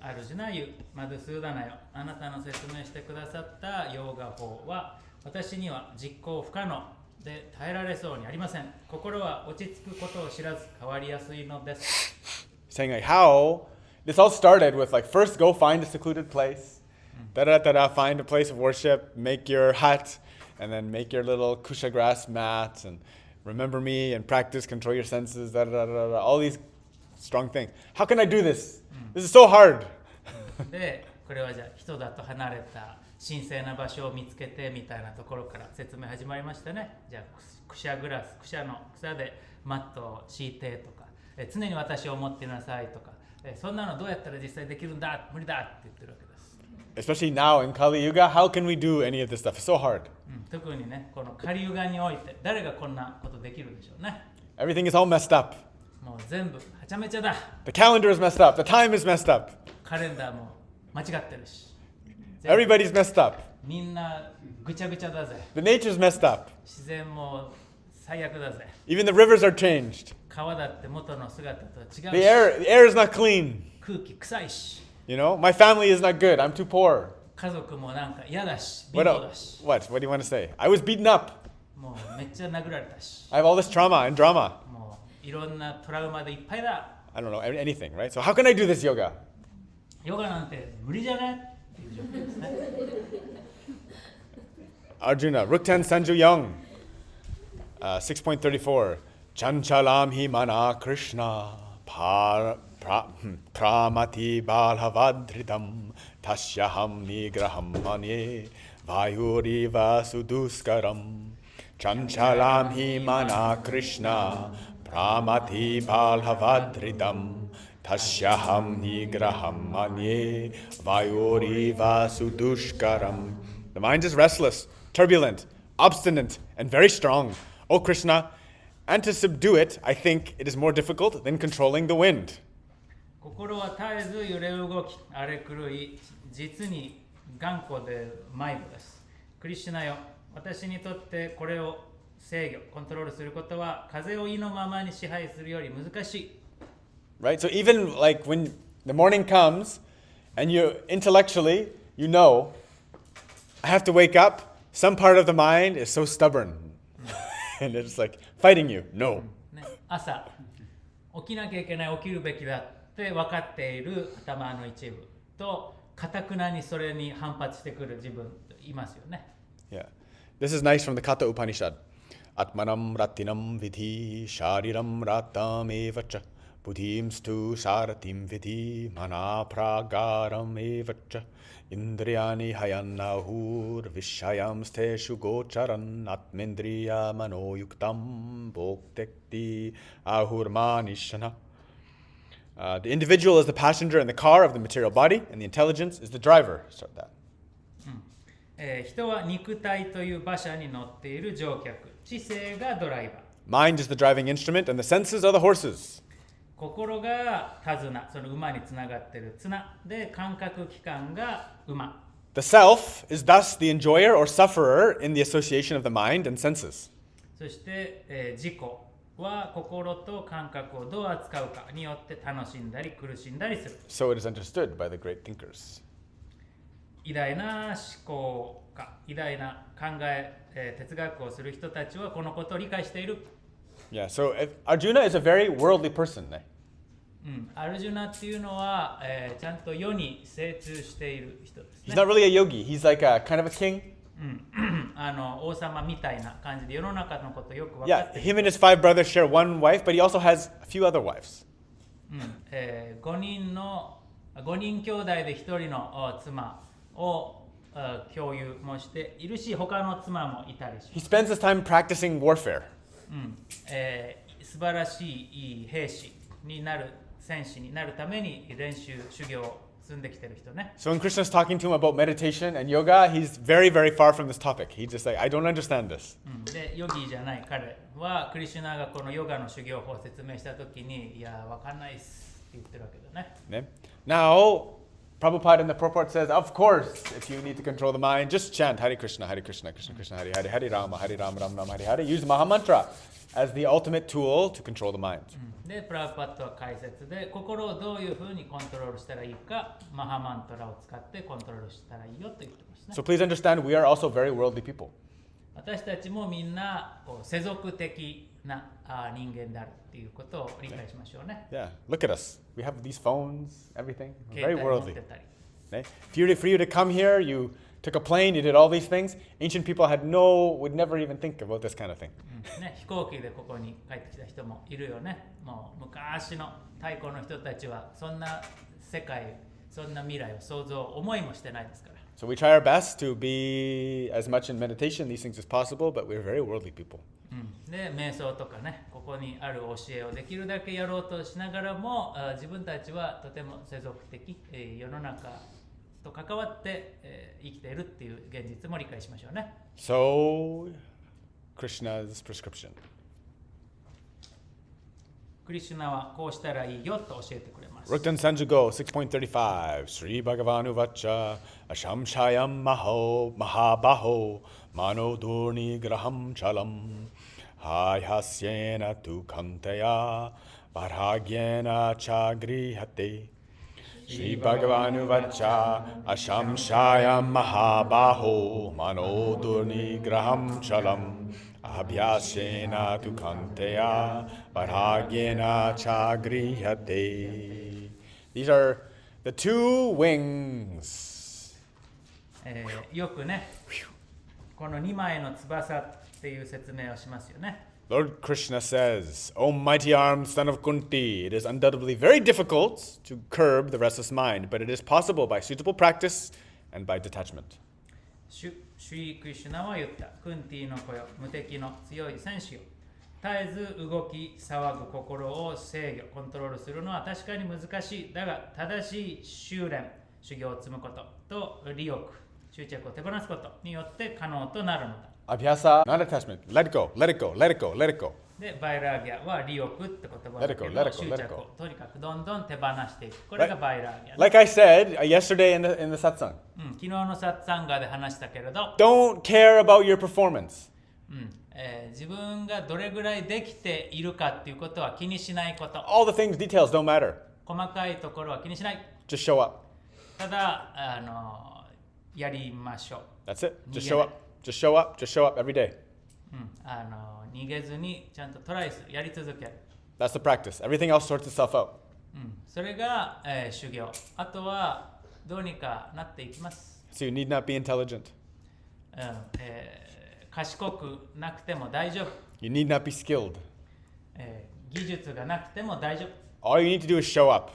アルジュナユ、マドゥスーダナよ、あなたの説明してくださったヨーガ法は私には実行不可能で耐えられそうにありません。心は落ち着くことを知らず変わりやすいのです。
Saying like how this all started with like first go find a secluded place, find a place of worship, make your hut, and then make your little kusha grass mat and remember me and practice, control your senses, all these strong things. How can I do this? This is so hard.
で、これはじゃあ人だと離れた神聖な場所を見つけてみたいなところから説明始まりましたね。じゃあクシャグラス、クシャの草でマットを敷いてとか、常に私を思ってなさいとか、そんなのどうやったら実際できるんだ、無理だって言ってるわけです。
Especially now in Kali Yuga, how can we do any of this stuff? It's so hard.
特にね、このカリユガにおいて誰がこんなことできるでしょうね。
Everything is all messed up.
もう全部はちゃめちゃだ。
The calendar is messed up. The time is messed up.
カレンダーも間違ってるし。
Everybody's messed up.
みんなぐちゃぐちゃだぜ。
The nature's messed up.
自然も最悪だぜ。
Even the rivers are changed.
川だって元の姿と違うし。
The air is not clean.
空気臭いし。
You know, my family is not good. I'm too poor.
家族もなんか嫌だし、貧乏だし。
What do you want to say? I was beaten up.
もうめっちゃ殴られたし。
I have all this trauma and drama.
もういろんなトラウマでいっぱいだ。
I don't know, anything, right? So how can I do this yoga?
ヨガなんて無理じゃねっていう状況ですね。
Arjuna, Ruktan Sanju Young, 6.34. Chanchalam hi mana Krishna Pramati balhavadridam tasyaham nigraham manye vayuriva suduskaram chanchalam hi mana Krishna pramati balhavadridam tasyaham nigraham manye vayuriva suduskaram. The mind is restless, turbulent, obstinate, and very strong. O Krishna, and to subdue it, I think it is more difficult than controlling the wind.
心は絶えず揺れ動き、荒れ狂い、実に頑固で迷子です。クリシュナよ、私にとってこれを制御、コントロールすることは風を意のままに支配するより難しい。
Right? So even like when the morning comes and you intellectually, you know, I have to wake up, some part of the mind is so stubborn. And it's like fighting you. No.
ね、朝、起きなきゃいけない、起きるべきだって分かっている頭の一部と、堅くなにそれに反発してくる自分いますよね。
Yeah. This is nice from the Katha Upanishad. Atmanam ratinam vidhi shariram ratam evacha buddhim stu saratim vidhi mana pragaram evacha indriyani hayannahur vishayam steshu gocharan atmendriya manoyuktam bhoktekti ahurmanishana. The individual is the passenger in the car of the material body, and the intelligence is the driver. Start that.
人は肉体という馬車に乗っている乗客、知性がドライバー。
Mind is the driving instrument, and the senses are the horses.
心が手綱、その馬につながっている綱で、感覚器官が馬。
The self is thus the enjoyer or sufferer in the association of the mind and senses.
そして、自己は心と感覚をどう扱うかによって楽しんだり苦しんだりする。
So it is understood by the great thinkers.
偉大な思考家、偉大な考え、哲学をする人たちはこのことを理解している。
Yeah, so if Arjuna is a very worldly person.
アルジュナっていうのは、ちゃんと世に精通している人ですね。
He's not really a yogi. He's like a kind of a king.
王様みたいな感じで世の中のことをよく分か
Yeah,
ってい
him and his 5 brothers share one wife, but he also has a few other wives.
5人兄弟で1人の妻を共有もしているし、他の妻もいたりし
He spends his time practicing warfare.
素晴らしい兵士になる、戦士になるために練習、修行を積んできてる人ね。
So when Krishna's talking to him about meditation and yoga, he's very, very far from this topic. He's just like, I don't understand this.
で、ヨギじゃない彼は、クリシュナがこのヨガの修行法を説明したときに、いや、わかんないっすって言ってるわけだね。
Now, Prabhupada in the purport says, of course, if you need to control the mind, just chant Hare Krishna, Hare Krishna, Krishna Krishna, Hare Hare, Hare Rama, Hare Rama, Rama Rama, Hare Hare. Use Maha Mantra as the ultimate tool to control the mind.
で、プラブパッドは解説で、心をどういうふうにコントロールしたらいいか、マハマントラを使ってコントロールしたらいいよと言ってますね。
So please understand, we are also very worldly people.
私たちもみんな世俗的な人間であるっていうことを理解しましょうね。
Yeah, look at us. We have these phones, everything. We're
携
very
帯持っ
worldly.
てたり。
For you to come here, you took a plane, you did all these things. Ancient people would never even think about this kind of thing.
ね、飛行機でここに帰ってきた人もいるよね。もう昔の太古の人たちはそんな世界、そんな未来を想像、思いもしてないですから。
So we try our best to be as much in meditation, these things as possible, but we're very worldly people.
で、瞑想とかね、ここにある教えをできるだけやろうとしながらも、自分たちはとても世俗的、世の中と関わって、生きているっていう現実も理解しましょうね。
So, Krishna's prescription.
クリシュナはこうしたらいいよと教えてくれます。
Ruktan Sanjugo 6.35 Sri Bhagavanu Vacha Asham Shayam Mahabaho Mano Durni Graham Chalam Hayasyena Tu Kantaya Bharhagyena Chagrihate Sri Bhagavanu Vacha Asham Shayam Mahabaho Mano Durni Graham Chalam Abhyasena tu kanteya bharhagyena chagrihate. These are the 2 wings.
よくね、この2枚の翼っていう説明をしますよね。
Lord Krishna says, O mighty armed son of Kunti, it is undoubtedly very difficult to curb the restless mind, but it is possible by suitable practice and by detachment.
シュリー・クリシュナは言った。クンティの子よ、無敵の強い戦士よ。絶えず動き、騒ぐ心を制御、コントロールするのは確かに難しい。だが、正しい修練、修行を積むことと利欲、執着を手放すことによって可能となるのだ。
Abhyasa, not attachment. Let it go, let it go, let it go, let it go.
で、バイラーギャは利欲って言葉だけ
Let it
ど、
go, let it go,
執
let it
着
go.
をとにかくどんどん手放していく。これがバイラーギャ、ね。
Like I said yesterday in the satsang,
昨日のサッツァンガーで話したけれど、
don't care about your performance.
自分がどれぐらいできているかっていうことは気にしないこと。
All the things, details don't matter.
細かいところは気にしない。
Just show up.
ただ、やりましょう。
That's it. Just show up. Just show up. Just show up every day.
逃げずにちゃんとトライする。やり続ける。
That's the practice. Everything else sorts itself out.
それが、修行。あとはどうにかなっていきます。
So you need not be intelligent.
賢くなくても大丈夫。
You need not be skilled.
技術がなくても大丈夫。
All you need to do is show up.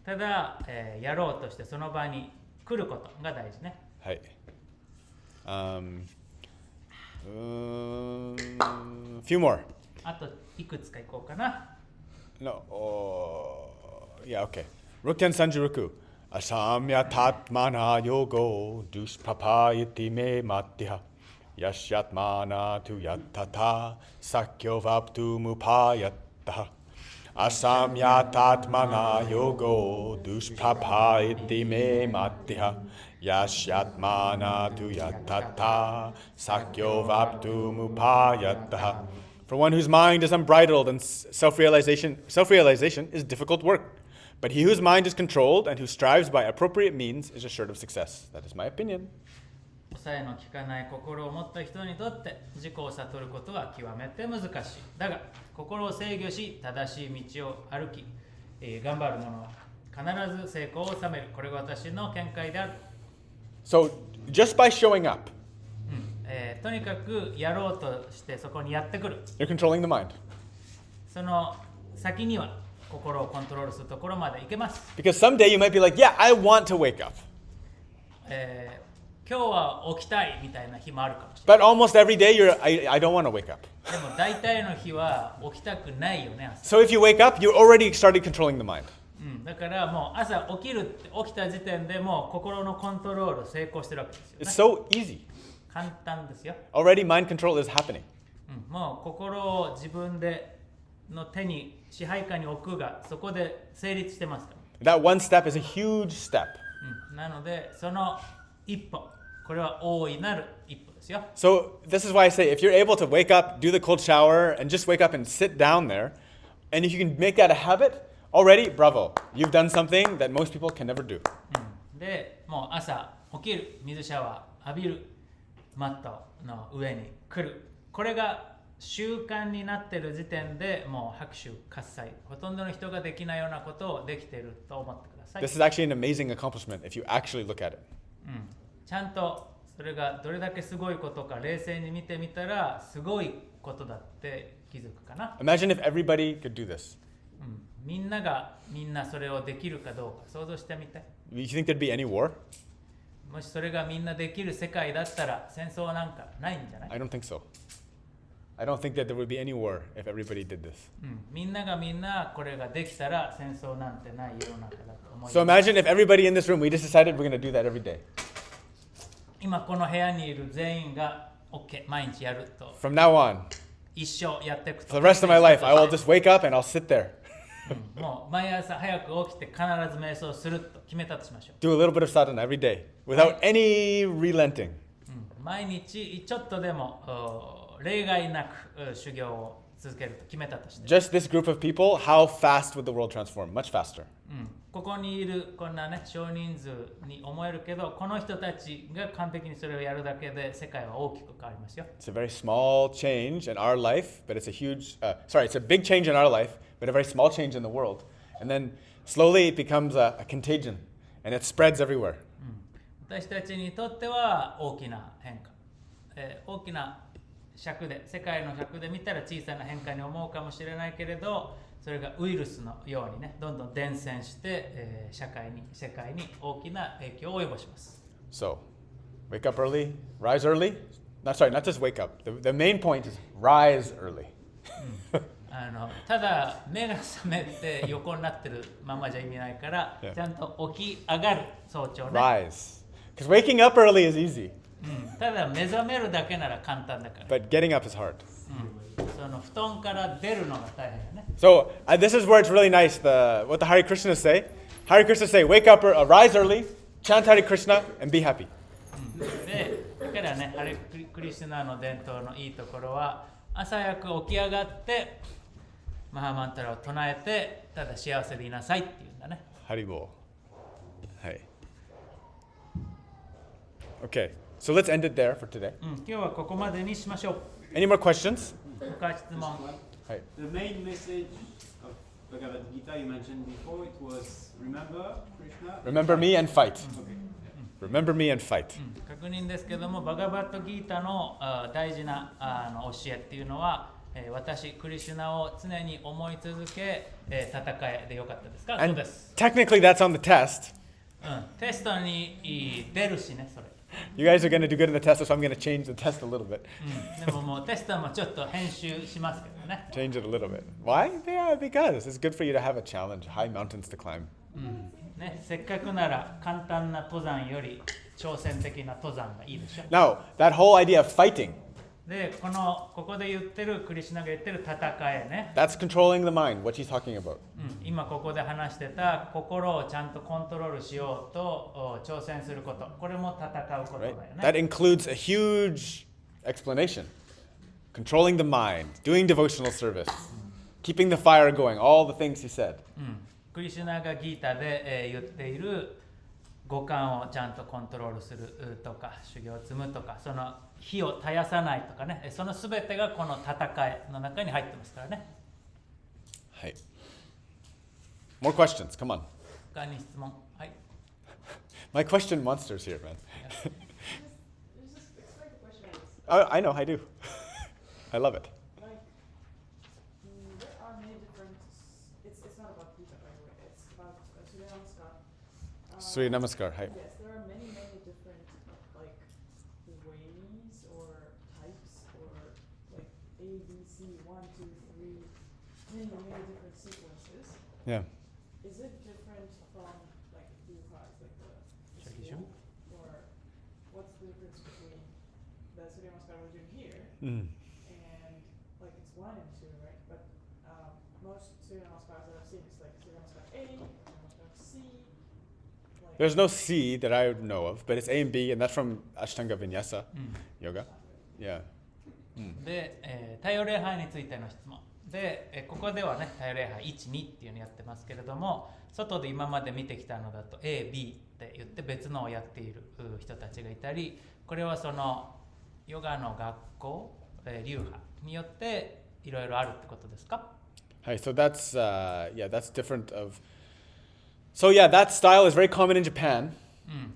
ただ、やろうとしてその場に来ることが大事ね。
Hey. Few more.
あといくつかいこうかな。
No. Yeah, okay. Rukyan Sanjuruku. Asamya tatmana yogo dushpapayati me matya. Yashyatmana tu yattata sakyo vaptu mupayata. Asamya tatmana yogo dushpapayati me matya. Yashyatmana tu yattata sakyo vaptu mupayata. For one whose mind is unbridled and self-realization is difficult work. But he whose mind is controlled and who strives by appropriate means is assured of success. That is my opinion.
抑えの効かない心を持った人にとって自己を悟ることは極めて難しい。だが心を制御し正しい道を歩き、頑張る者は必ず成功を収める。これが私の見解である。
So just by showing up,
とにかくやろうとしてそこにやってくる。
you're controlling the mind.
その先には心をコントロールするところまで行けます。
Because someday you might be like, yeah, I want to wake up.
今日は起きたいみたいな日もあるかもしれない。
But almost every day I don't want to wake up.
でも大体の日は起きたくないよね、朝。
So if you wake up, you already started controlling the mind.
だからもう朝起きた時点でもう心のコントロール成功してるわけですよ、ね。
It's so easy.
簡単ですよ。
Already mind control is happening.
もう心を自分での手に支配下に置くがそこで成立してますから。
That one step is a huge step.
なのでその一歩、これは大いなる一歩ですよ。
So this is why I say if you're able to wake up, do the cold shower, and just wake up and sit down there, and if you can make that a habit, already, bravo. You've done something that most people can never do.
で、もう朝起きる、水シャワー浴びる、マットの上に来る。これが習慣になっている時点でもう拍手喝采。ほとんどの人ができないようなことをできていると思ってください。
This is actually an amazing accomplishment if you actually look at it.
ちゃんとそれがどれだけすごいことか冷静に見てみたらすごいことだって気づくかな。
Imagine if everybody could do this.
みんなそれをできるかどうか想像してみて。
You think there'd be any war?
もしそれがみんなできる世界だったら戦争なんかないんじゃない？
I don't think so. I don't think that there would be any war if everybody did this.
みんなこれができたら戦争なんてない世の中だと思います。
So imagine if everybody in this room, we just decided we're going to do that every day.
今この部屋にいる全員が OK 毎日やると
From now on,
一生やっていくと
for the rest of my life, I will just wake up and I'll sit there.
もう毎朝早く起きて必ず瞑想すると決めたとしましょう。
Do a little bit of sadhana every day without any relenting.
毎日ちょっとでも例外なく修行を続けると決めたとして、
Just this group of people, how fast would the world transform? Much faster.
ここにいるこんなね少人数に思えるけど、この人たちが完璧にそれをやるだけで世界は大きく変わりますよ。
It's a very small change in our life, but it's a huge, it's a big change in our life, but a very small change in the world. And then slowly it becomes a contagion and it spreads everywhere.
私たちにとっては大きな変化、大きな尺で世界の尺で見たら小さな変化に思うかもしれないけれど、それがウイルスのようにねどんどん伝染して、世界に大きな影響を及ぼします。
So, wake up early, rise early. Not just wake up. The main point is rise early.
ただ目が覚めて横になってるままじゃ意味ないから、
Yeah.
ちゃんと起き上がる早朝ね。
Rise. Because waking up early is easy,
ただ目覚めるだけなら簡単だから、
but getting up is hard.
その布団から出るのが大変よね。
So this is where it's really nice. What the Hare Krishnas say. Hare Krishnas say, wake up, rise early, chant Hare Krishna, and be happy.
で、だからね、ハレクリシュナの伝統のいいところは、朝早く起き上がってマハマンタラを唱えて、ただ幸せでいなさいっていうんだね。
Haribol. Hey. Okay, so let's end it there for today.
今日はここまでにしましょう。
Any more questions?
他質問。
Hey.
The main message of Bhagavad Gita you mentioned before, it was remember Krishna.
Remember me and fight.
Okay.
Remember me and fight.
確認ですけども、バガバットギータの大事な教えっていうのは、私、クリシュナを常に思い続け、戦えでよかったですか？そう
And
です。
technically that's on the test.
テストに出るしね、それ。
You guys are going to do good in the test, so I'm going to change the test a little bit.
でももうテストもちょっと編集しますけどね。
Change it a little bit. Why? Yeah, because it's good for you to have a challenge, high mountains to climb.
ね、せっかくなら簡単な登山より挑戦的な登山がいいでしょ。
Now, that whole idea of fighting,
で、ここで言ってる、クリシュナが言ってる戦えね。
that's controlling the mind, what he's talking about.
今ここで話してた心をちゃんとコントロールしようと挑戦すること、これも戦うことだよ
Right?
ね。
That includes a huge explanation. Controlling the mind, doing devotional service, keeping the fire going, all the things he said.
クリシュナがギータで、言っている五感をちゃんとコントロールするとか、修行を積むとか、その火を絶やさないとかね、そのすべてがこの戦いの中に入ってますからね。
Hey. More questions, come on.
他に質問。はい。
My question monster's here, man.
Just explain the question is,
I know, I do. I love it.
like, there are many different, it's not about Gita by the way, it's about Surya Namaskar.
Surya Namaskar, hi.
Yes, there are many different, like, ways or types or, like, A, B, C, 1, 2, 3, many different sequences.
Yeah.
Is it different from, like, Ruha, like the
Tradition?
school? Or what's the difference between the Surya Namaskar we're doing here
Mm.
and, like, it's 1 and 2, right? But most Surya Namaskars that I've seen is like Surya Namaskar A, Surya Namaskar C. Like,
There's no C that I know of, but it's A and B, and that's from Ashtanga Vinyasa yoga. Yeah.
で、太陽礼拝についての質問で、ここではね太陽礼拝1、2っていうのをやってますけれども、外で今まで見てきたのだと A、B って言って別のをやっている人たちがいたり、これはそのヨガの学校、流派によっていろいろあるってことですか？
Hi, so that's that's different of. So yeah, that style is very common in Japan.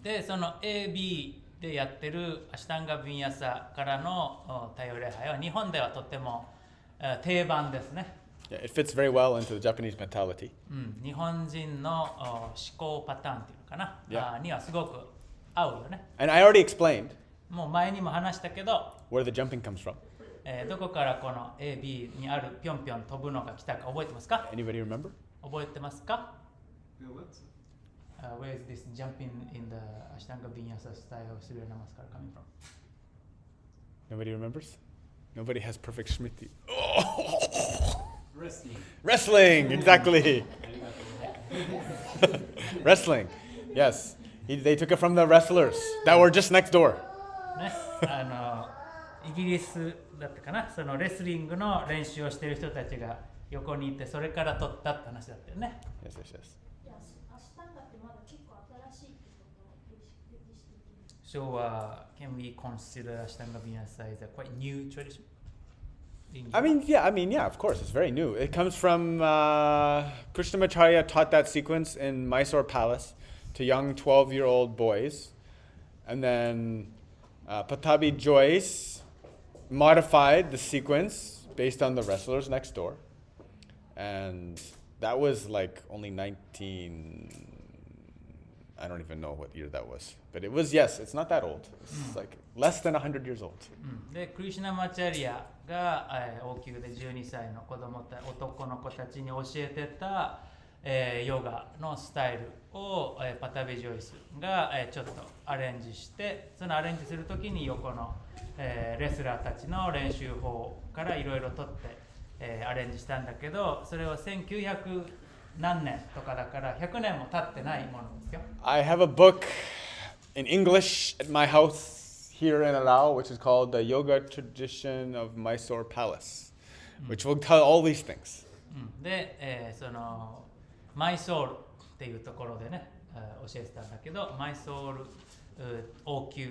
で、その A、B でやってるアシュタンガ・ビンヤサからの太陽礼拝は日本ではとても定番ですね。
Yeah, it fits very well into the Japanese mentality.
日本人の思考パターンっていうのかな、
Yeah.
にはすごく合うよね。
And I already explained
もう前にも話したけど、
where the jumping comes from.
どこからこの A、B にあるぴょんぴょん飛ぶのが来たか覚えてますか？
Anybody remember?
覚えてますか？
What?
Where is this jumping in the Ashtanga Vinyasa style of Surya Namaskar coming from?
Nobody remembers? Nobody has perfect smriti.
Wrestling.
Wrestling, exactly. Wrestling, yes. They took it from the wrestlers that were just next door.
ね、イギリスだったかな、そのレスリングの練習をしている人たちが横にいて、それから取ったって話だったよね。
Yes, yes, yes.
いや、アシュタンガってまだ結構新しいってことを歴史的に。
So, can we consider Ashtanga Vinyasa as a quite new tradition?
I mean, yeah, of course. It's very new. It comes from Krishnamacharya taught that sequence in Mysore Palace to young 12-year-old boys. And then Patabi Joyce modified the sequence based on the wrestlers next door. And that was like only 19... I don't even know what year that was. But it was, yes, it's not that old. It's like less than 100 years old.
で、クリシュナマチャリアが、王宮で12歳の男の子たちに教えてた、ヨガのスタイルを、パタビジョイスが、ちょっとアレンジして、そのアレンジするときに横の、レスラーたちの練習法からいろいろ取って、アレンジしたんだけど、それは1900何年とかだから100年も経ってないものですよ。
I have a book in English at my house here in Alao, which is called The Yoga Tradition of Mysore Palace, which will tell all these things.
で、そのマイソールっていうところでね、教えてたんだけど、マイソール王宮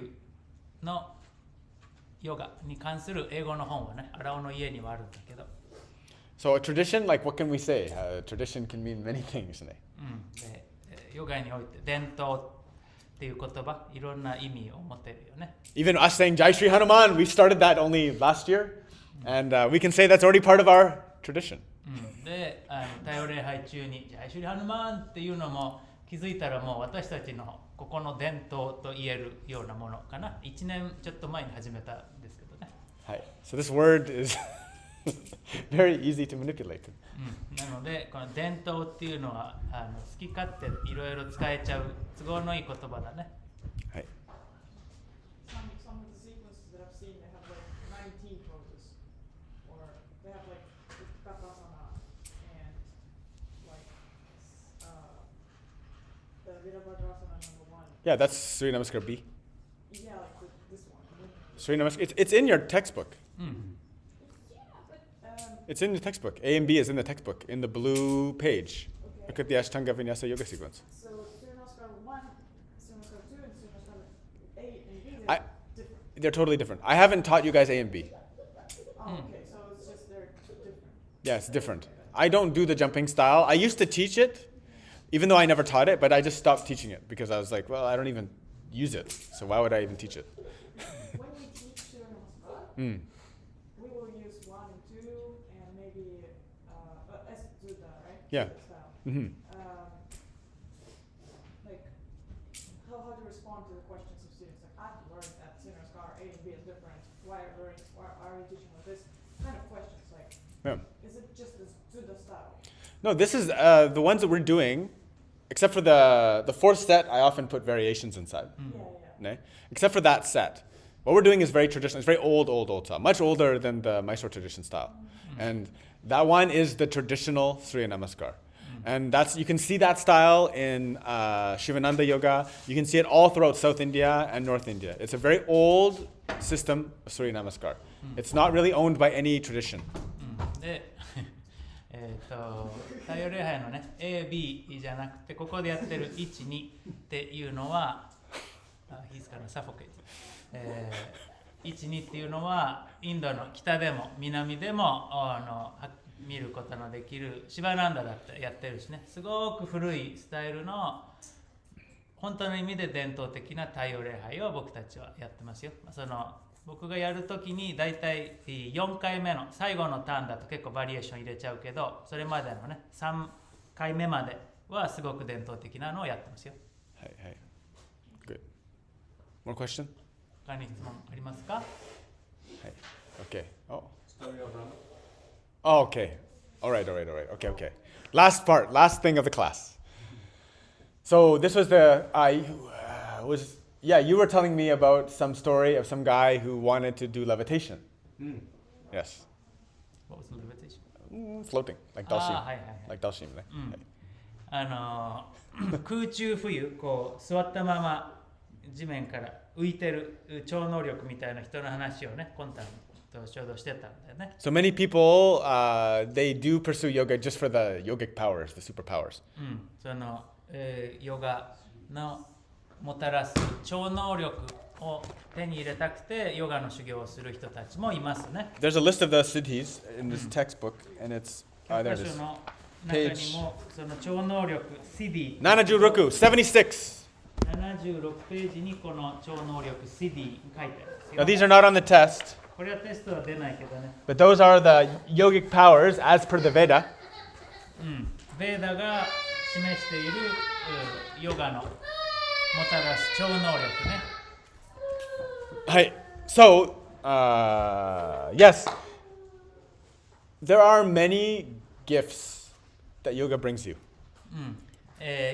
のヨガに関する英語の本はね、荒尾の家にはあるんだけど。
So a tradition, like what can we say? Tradition can mean many things.
でヨガにおいて伝統っていう言葉、いろんな意味を持ってるよね。
Even us saying Jai Shri Hanuman, we started that only last year, and we can say that's already part of our tradition.
で、太陽礼拝中にジャイシュリハヌマンっていうのも気づいたらもう私たちのここの伝統と言えるようなものかな。1年ちょっと前に始めたんですけどね。
はい。So this word is very easy to manipulate.
なのでこの伝統っていうのは好き勝手いろいろ使えちゃう都合のいい言葉だね。
はい。
Some of the sequences that I've seen, they have like 19 poses, or they have like Katasana and like the Virabhadrasana #1.
Yeah, that's Surya Namaskar B.
Yeah, like this one.
Surya Namaskar. It's in your textbook.
Yeah, but
It's in the textbook. A and B is in the textbook in the blue page.
okay.
Look at the Ashtanga Vinyasa Yoga sequence.
So Surya Namaskar 1, Surya Namaskar 2, and Surya Namaskar A and B,
I-
they're different.
They're totally different. I haven't taught you guys A and B.
Oh, okay, so it's just they're different.
Yeah, it's different. I don't do the jumping style. I used to teach it, even though I never taught it, but I just stopped teaching it because I was like, well, I don't even use it. So why would I even teach it?
When we teach Surya Namaskar,
Mm.
we will use 1 and 2 and maybe as Zuda, right?
Yeah.
Zuda style.
Hmm.
Like how to respond to the questions of students. Like I've learned that Surya Namaskar A and B is different. Why are you teaching with this kind of questions? Like,
Yeah.
is it just the Zuda style?
No, this is the ones that we're doing, except for the fourth set, I often put variations inside.
Yeah.
Ne? Except for that set. What we're doing is very traditional. It's very old style. Much older than the Mysore tradition style. And that one is the traditional Surya Namaskar. And you can see that style in Shivananda Yoga. You can see it all throughout South India and North India. It's a very old system of Surya Namaskar. It's not really owned by any tradition.
で、太陽礼拝のね A、B じゃなくてここでやってる1、2っていうのはHe's gonna suffocate. 1、2っていうのはインドの北でも南でも見ることのできるシバナンダだってやってるしね、すごく古いスタイルの本当の意味で伝統的な太陽礼拝を僕たちはやってますよ。その僕がやるときにだいたい4回目の最後のターンだと結構バリエーション入れちゃうけど、それまでのね3回目まではすごく伝統的なのをやってますよ。
はいはい。Good. More question?
他に質問ありますか？
はい。Okay. Oh.
Story of Rama.
Oh, okay. All right. Okay. Last part, last thing of the class. So this was you were telling me about some story of some guy who wanted to do levitation. Yes.
What was the levitation?
Floating, like dalshim.
はいはいはい。
Like dalshim.
空中浮遊、こう座ったまま地面から浮いてる超能力みたいな人の話をね、コンタンとちょうどしてたんだよね。
So many people, they do pursue yoga just for the yogic powers, the superpowers.
その、ヨガのもたらす超能力を手に入れたくてヨガの修行をする人たちもいますね。
There's a list of the siddhis in this textbook, and it's there it
教科
is.
書の中にもその超能力シディ
Nanajuroku, 76.
76ページにこの超能力シディ書いてあるんです
Now
よ。
these are not on the test.
ここれはテストは出ないけどね。
But those are the yogic powers as per the Veda.
ベーダが示しているヨガのもたらす超能力ね。
Hi. So, yes, there are many gifts that yoga brings you.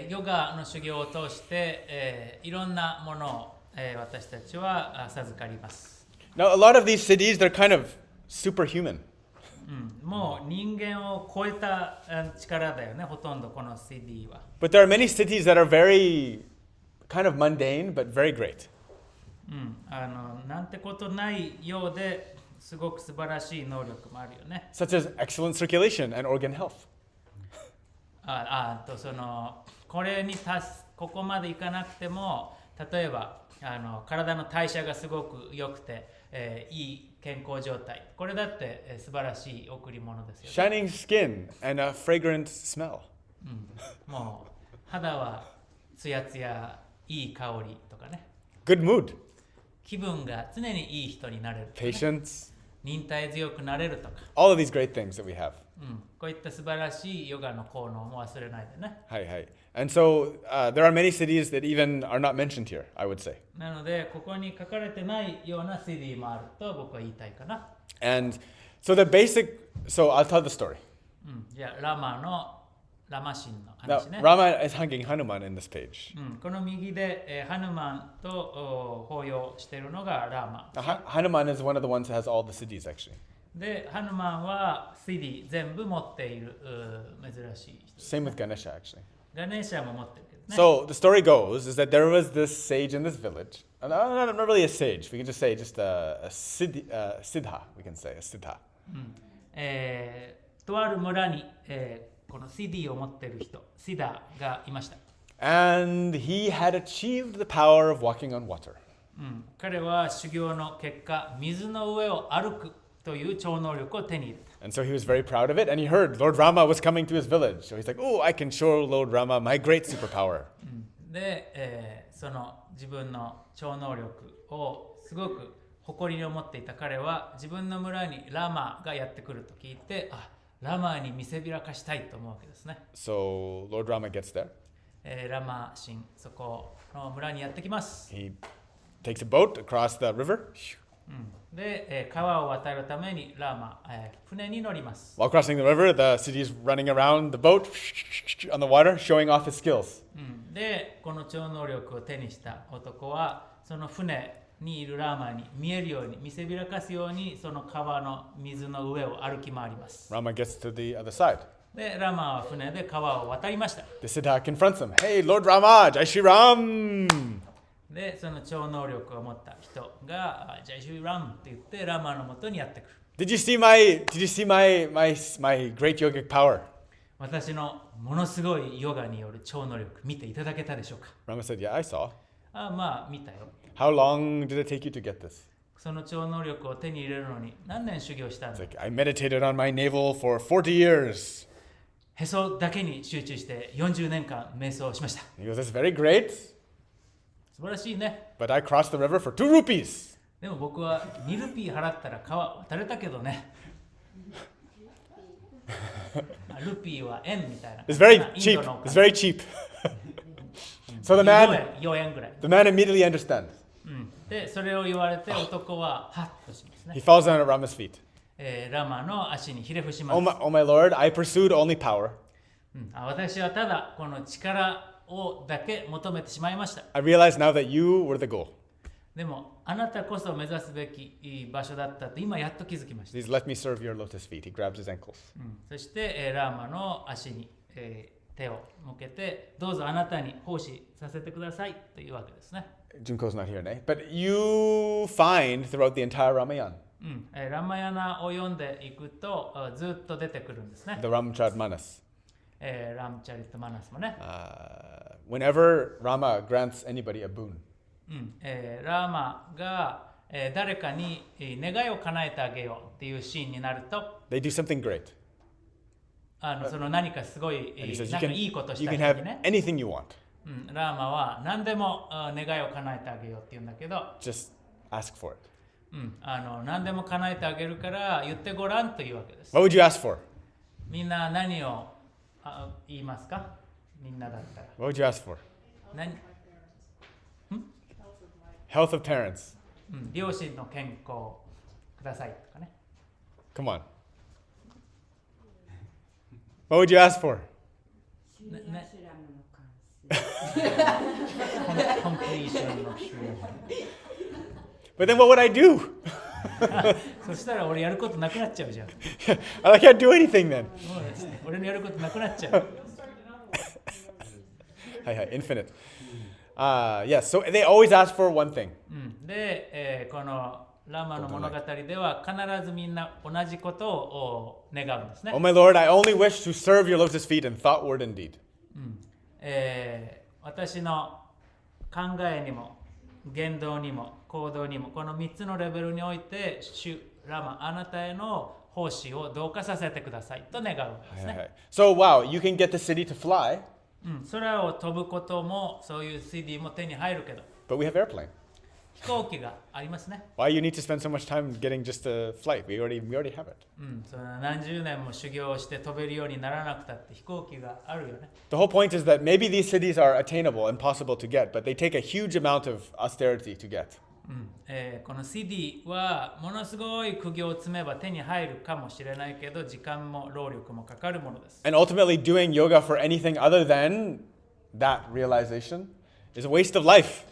ヨガの修行を通して、いろんなものを、私たちは授かります。
Now, a lot of these siddhis, they're kind of superhuman.
もう人間を超えた力だよね、ほとんどこの CD は。
But there are many siddhis that are very kind of mundane, but very great.
なんてことないようですごく素晴らしい能力もあるよね。
Such as excellent circulation and organ health.
これにここまでいかなくても、例えば体の代謝がすごく良くて、いい健康状態。これだって、素晴らしい贈り物ですよね。
Shining skin and a fragrant smell.
もう肌はツヤツヤ、いい香りとかね。
Good mood.
気分が常にいい人になれるとかね、
Patience.
忍耐強くなれるとか、
All of these great things that we have.
こういった素晴らしいヨガの効能も忘れないでね。
Hi, hi. And so there are many siddhis that even are not mentioned here, I would say.
なので、ここに書かれてないような CD もあると僕は言いたいかな。
And so so I'll tell the story.
じゃあ、ラマ神の
Now,
話ね。
Rama is hugging Hanuman in this page.
この右で、ハヌマンと抱擁しているのがラーマ。
Now, Hanuman is one of the ones that has all the siddhis, actually.
で、ハヌマンは CD 全部持っている珍しい人。
Same with Ganesha, actually.
ガネーシャも持ってるけどね。
So the story goes is that there was this sage in this village. Not really a sage. We can just say just a siddha. We can say a siddha.
とある村に、この CD を持っている人、シダがいました。
And he had achieved the power of walking on water.
彼は修行の結果、水の上を歩くという超能力を手に入れた。
And so he was very proud of it. And he heard Lord Rama was coming to his village. So he's like, oh, I can show Lord Rama my great superpower.
で、その自分の超能力をすごく誇りに思っていた彼は、自分の村にラマがやってくると聞いて、ラマに見せびらかしたいと思うわけですね。
So Lord Rama gets there.
ラマ神、そこの村にやってきます。
He takes a boat across the river.
で、川を渡るためにラマ、船に乗ります。
While crossing the river, the city is running around the boat on the water, showing off his skills.
で、この超能力を手にした男は、その船にいるラーマに見えるように、見せびらかすように、その川の水の上を歩き回ります。
Rama gets to the other side.
で、ラマは船で川を渡りました。
The siddha confronts him. Hey, Lord Rama, Jai Shri Ram.
で、その超能力を持った人が、ジャイシュラムって言って、ラマのもとにやってくる。
Did you see my great yogic power?
私のものすごいヨガによる超能力、見ていただけたでしょうか。
Rama said, yeah, I saw.
まあ、見たよ。
How long did it take you to get this?
その超能力を手に入れるのに何年修行したん
It's
だ。
like, I meditated on my navel for 40 years.
へそだけに集中して40年間瞑想しました。
He goes, that's very great,
素晴らしいね。
but I crossed the river for 2 rupees.
でも僕は2ルピー払ったら川渡れたけどね。ルピーは円みたいな。
It's very
イン
cheap.
ドのお
It's
金
very cheap. So
4円ぐらい。
the man immediately understands.
で、それを言われて男はハッとしますね
He。falls down at Rama's feet.
ラマの足にひれ伏しま
Oh
す。
my Lord, I pursued only power.
私はただこの力をだけ求めてしまいました。
I realize now that you were the goal.
でもあなたこそ目指すべき場所だったと今やっと気づきました。
Please let me serve your lotus feet. He grabs his ankles.
そして、ラーマの足に、手を向けてどうぞあなたに奉仕させてくださいというわけですね。
Junko's not here, ne? But you find throughout the entire Ramayana,
ラマヤナを読んでいくとずっと出てくるんですね。
the Ramcharitmanas.
ラムチャリタマナスもね。
Whenever Rama grants anybody a boon,
ラーマが、誰かに願いを叶えてあげようっていうシーンになると
they do something great.
その何かすごい
And he says,
なんかいいことし
you
た
can
人
have
にね、
anything you want.
ラーマは何でも願いを叶えてあげようって言うんだけど、
Just ask for it.
何でも叶えてあげるから言ってごらんというわけです。
What would you ask for?
みんな何を言いますか？みんなだったら
What would you ask for?
何、
Health of parents.
両親の健康くださいとかね。
Come on. What would you ask for?
コンプリーションの収入
But then what would I do?
そしたら俺やることなくなっちゃうじゃん。
I can't do anything then.
そうですね、俺のやることなくなっちゃう。
Infinite. Yes, so they always ask for one thing.
で、このラマの物語では必ずみんな同じことを願うんですね。
Oh my Lord, I only wish to serve your lotus feet in thought, word, and deed.
私の考えにも言動にも行動にもこの3つのレベルにおいて主ラマあなたへの奉仕を同化させてくださいと願うんですね。
So wow, you can get the city to fly,
空を飛ぶこともそういう CD も手に入るけど
but we have airplane.
飛行機がありますね。
Why you need to spend so much time getting just a flight? We already have it.
その何十年も修行をして飛べるようにならなくたって飛行機があるよね。
The whole point is that maybe these cities are attainable and possible to get, but they take a huge amount of austerity to get.
この CD はものすごい苦行を積めば手に入るかもしれないけど時間も労力もかかるものです。
And ultimately, doing yoga for anything other than that realization is a waste of life.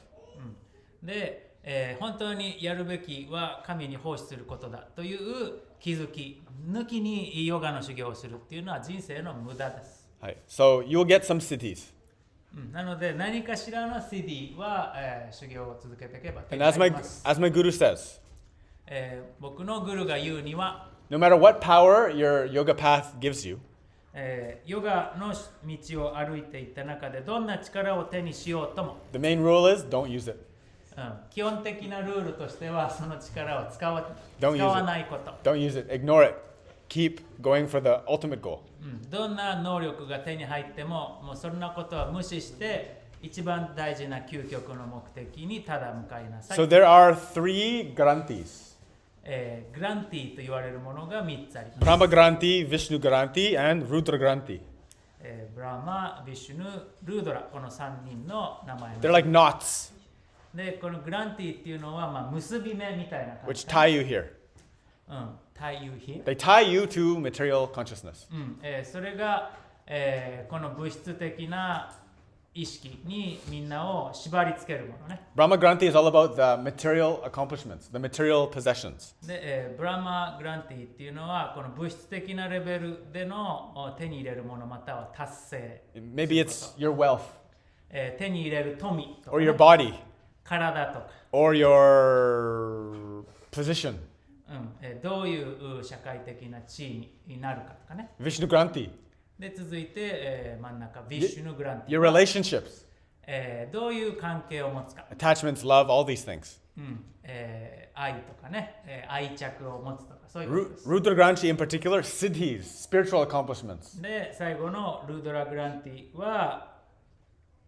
で、本当にやるべきは神に奉仕することだという気づき抜きにヨガの修行をするっていうのは人生の無駄です。
So you'll get some cities.
なので何かしらの CD は、修行を続けていけば手に
And
入ります。
as my guru says,
僕のグルが言うには、
no matter what power your yoga path gives you,
ヨガの道を歩いていった中でどんな力を手にしようとも、
the main rule is don't use it.
基本的なルールとしてはその力を使わ
Don't use it.
ないこと、
Don't use it. Ignore it. Keep going for the ultimate goal.
どんな能力が手に入ってももうそんなことは無視して一番大事な究極の目的にただ向かいなさい。
So there are 3 grantis.
グランティと言われるものが3つあります。
Brahma Granti, Vishnu Granti, and Rudra Granti.
ブラマ、ビシュヌ、ルードラ、この3人の名前
They're like knots
で、このグランティっていうのは、結び目みたいな感
which
じ。
tie you here.
tie you here。
They tie you to material consciousness.
それが、この物質的な意識にみんなを縛り付けるものね。
Brahma Granti is all about the material accomplishments, the material possessions.
で、ブラマ・グランティっていうのはこの物質的なレベルでの手に入れるものまたは達成。
Maybe it's your wealth
手に入れる富とか、
or
ね、
your body
体とか、
or your position.
どういう社会的な地位になるかとかね。
Vishnu Granti,
で続いて、真ん中ビッシュヌ・グランティ
your relationships,
どういう関係を持つか、
attachments, love, all these things.
愛とかね、愛着を持つとかそういうことです。
Rudra Granti in particular, siddhis, spiritual accomplishments.
で最後のルードラ・グランティは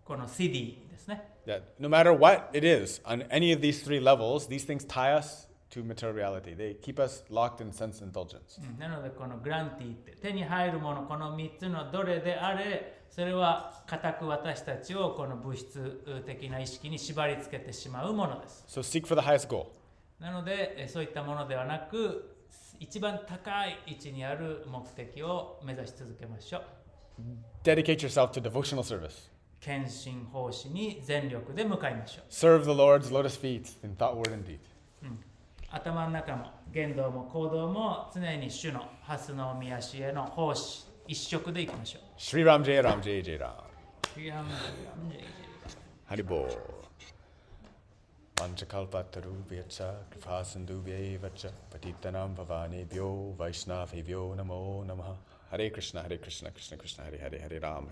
このシディですね。
That no matter what it is, on any of these 3 levels, these things tie us to material reality. They keep us locked in sense indulgence.
なのでこのグランティって手に入るものこの3つのどれであれそれは固く私たちをこの物質的な意識に縛り付けてしまうものです。
So seek for the highest goal.
なのでそういったものではなく一番高い位置にある目的を目指し続けましょう。
Dedicate yourself to devotional service.
献身奉仕に全力で向かいましょう。
Serve the Lord's lotus feet in thought, word, and deed.
頭の中も言動も行動も常に主のハスの御足への奉仕一色でいきましょう。
Shri Ram Jai Ram Jai Jai Ram.
いやもう
Haribo. Vanchakalpatarubhyacha kripasindubhyevacha patitanam bhavanebhyo vaishnavebhyo namo namaha. Hare Krishna, Krishna Krishna, Hare Hare, Hare Ram,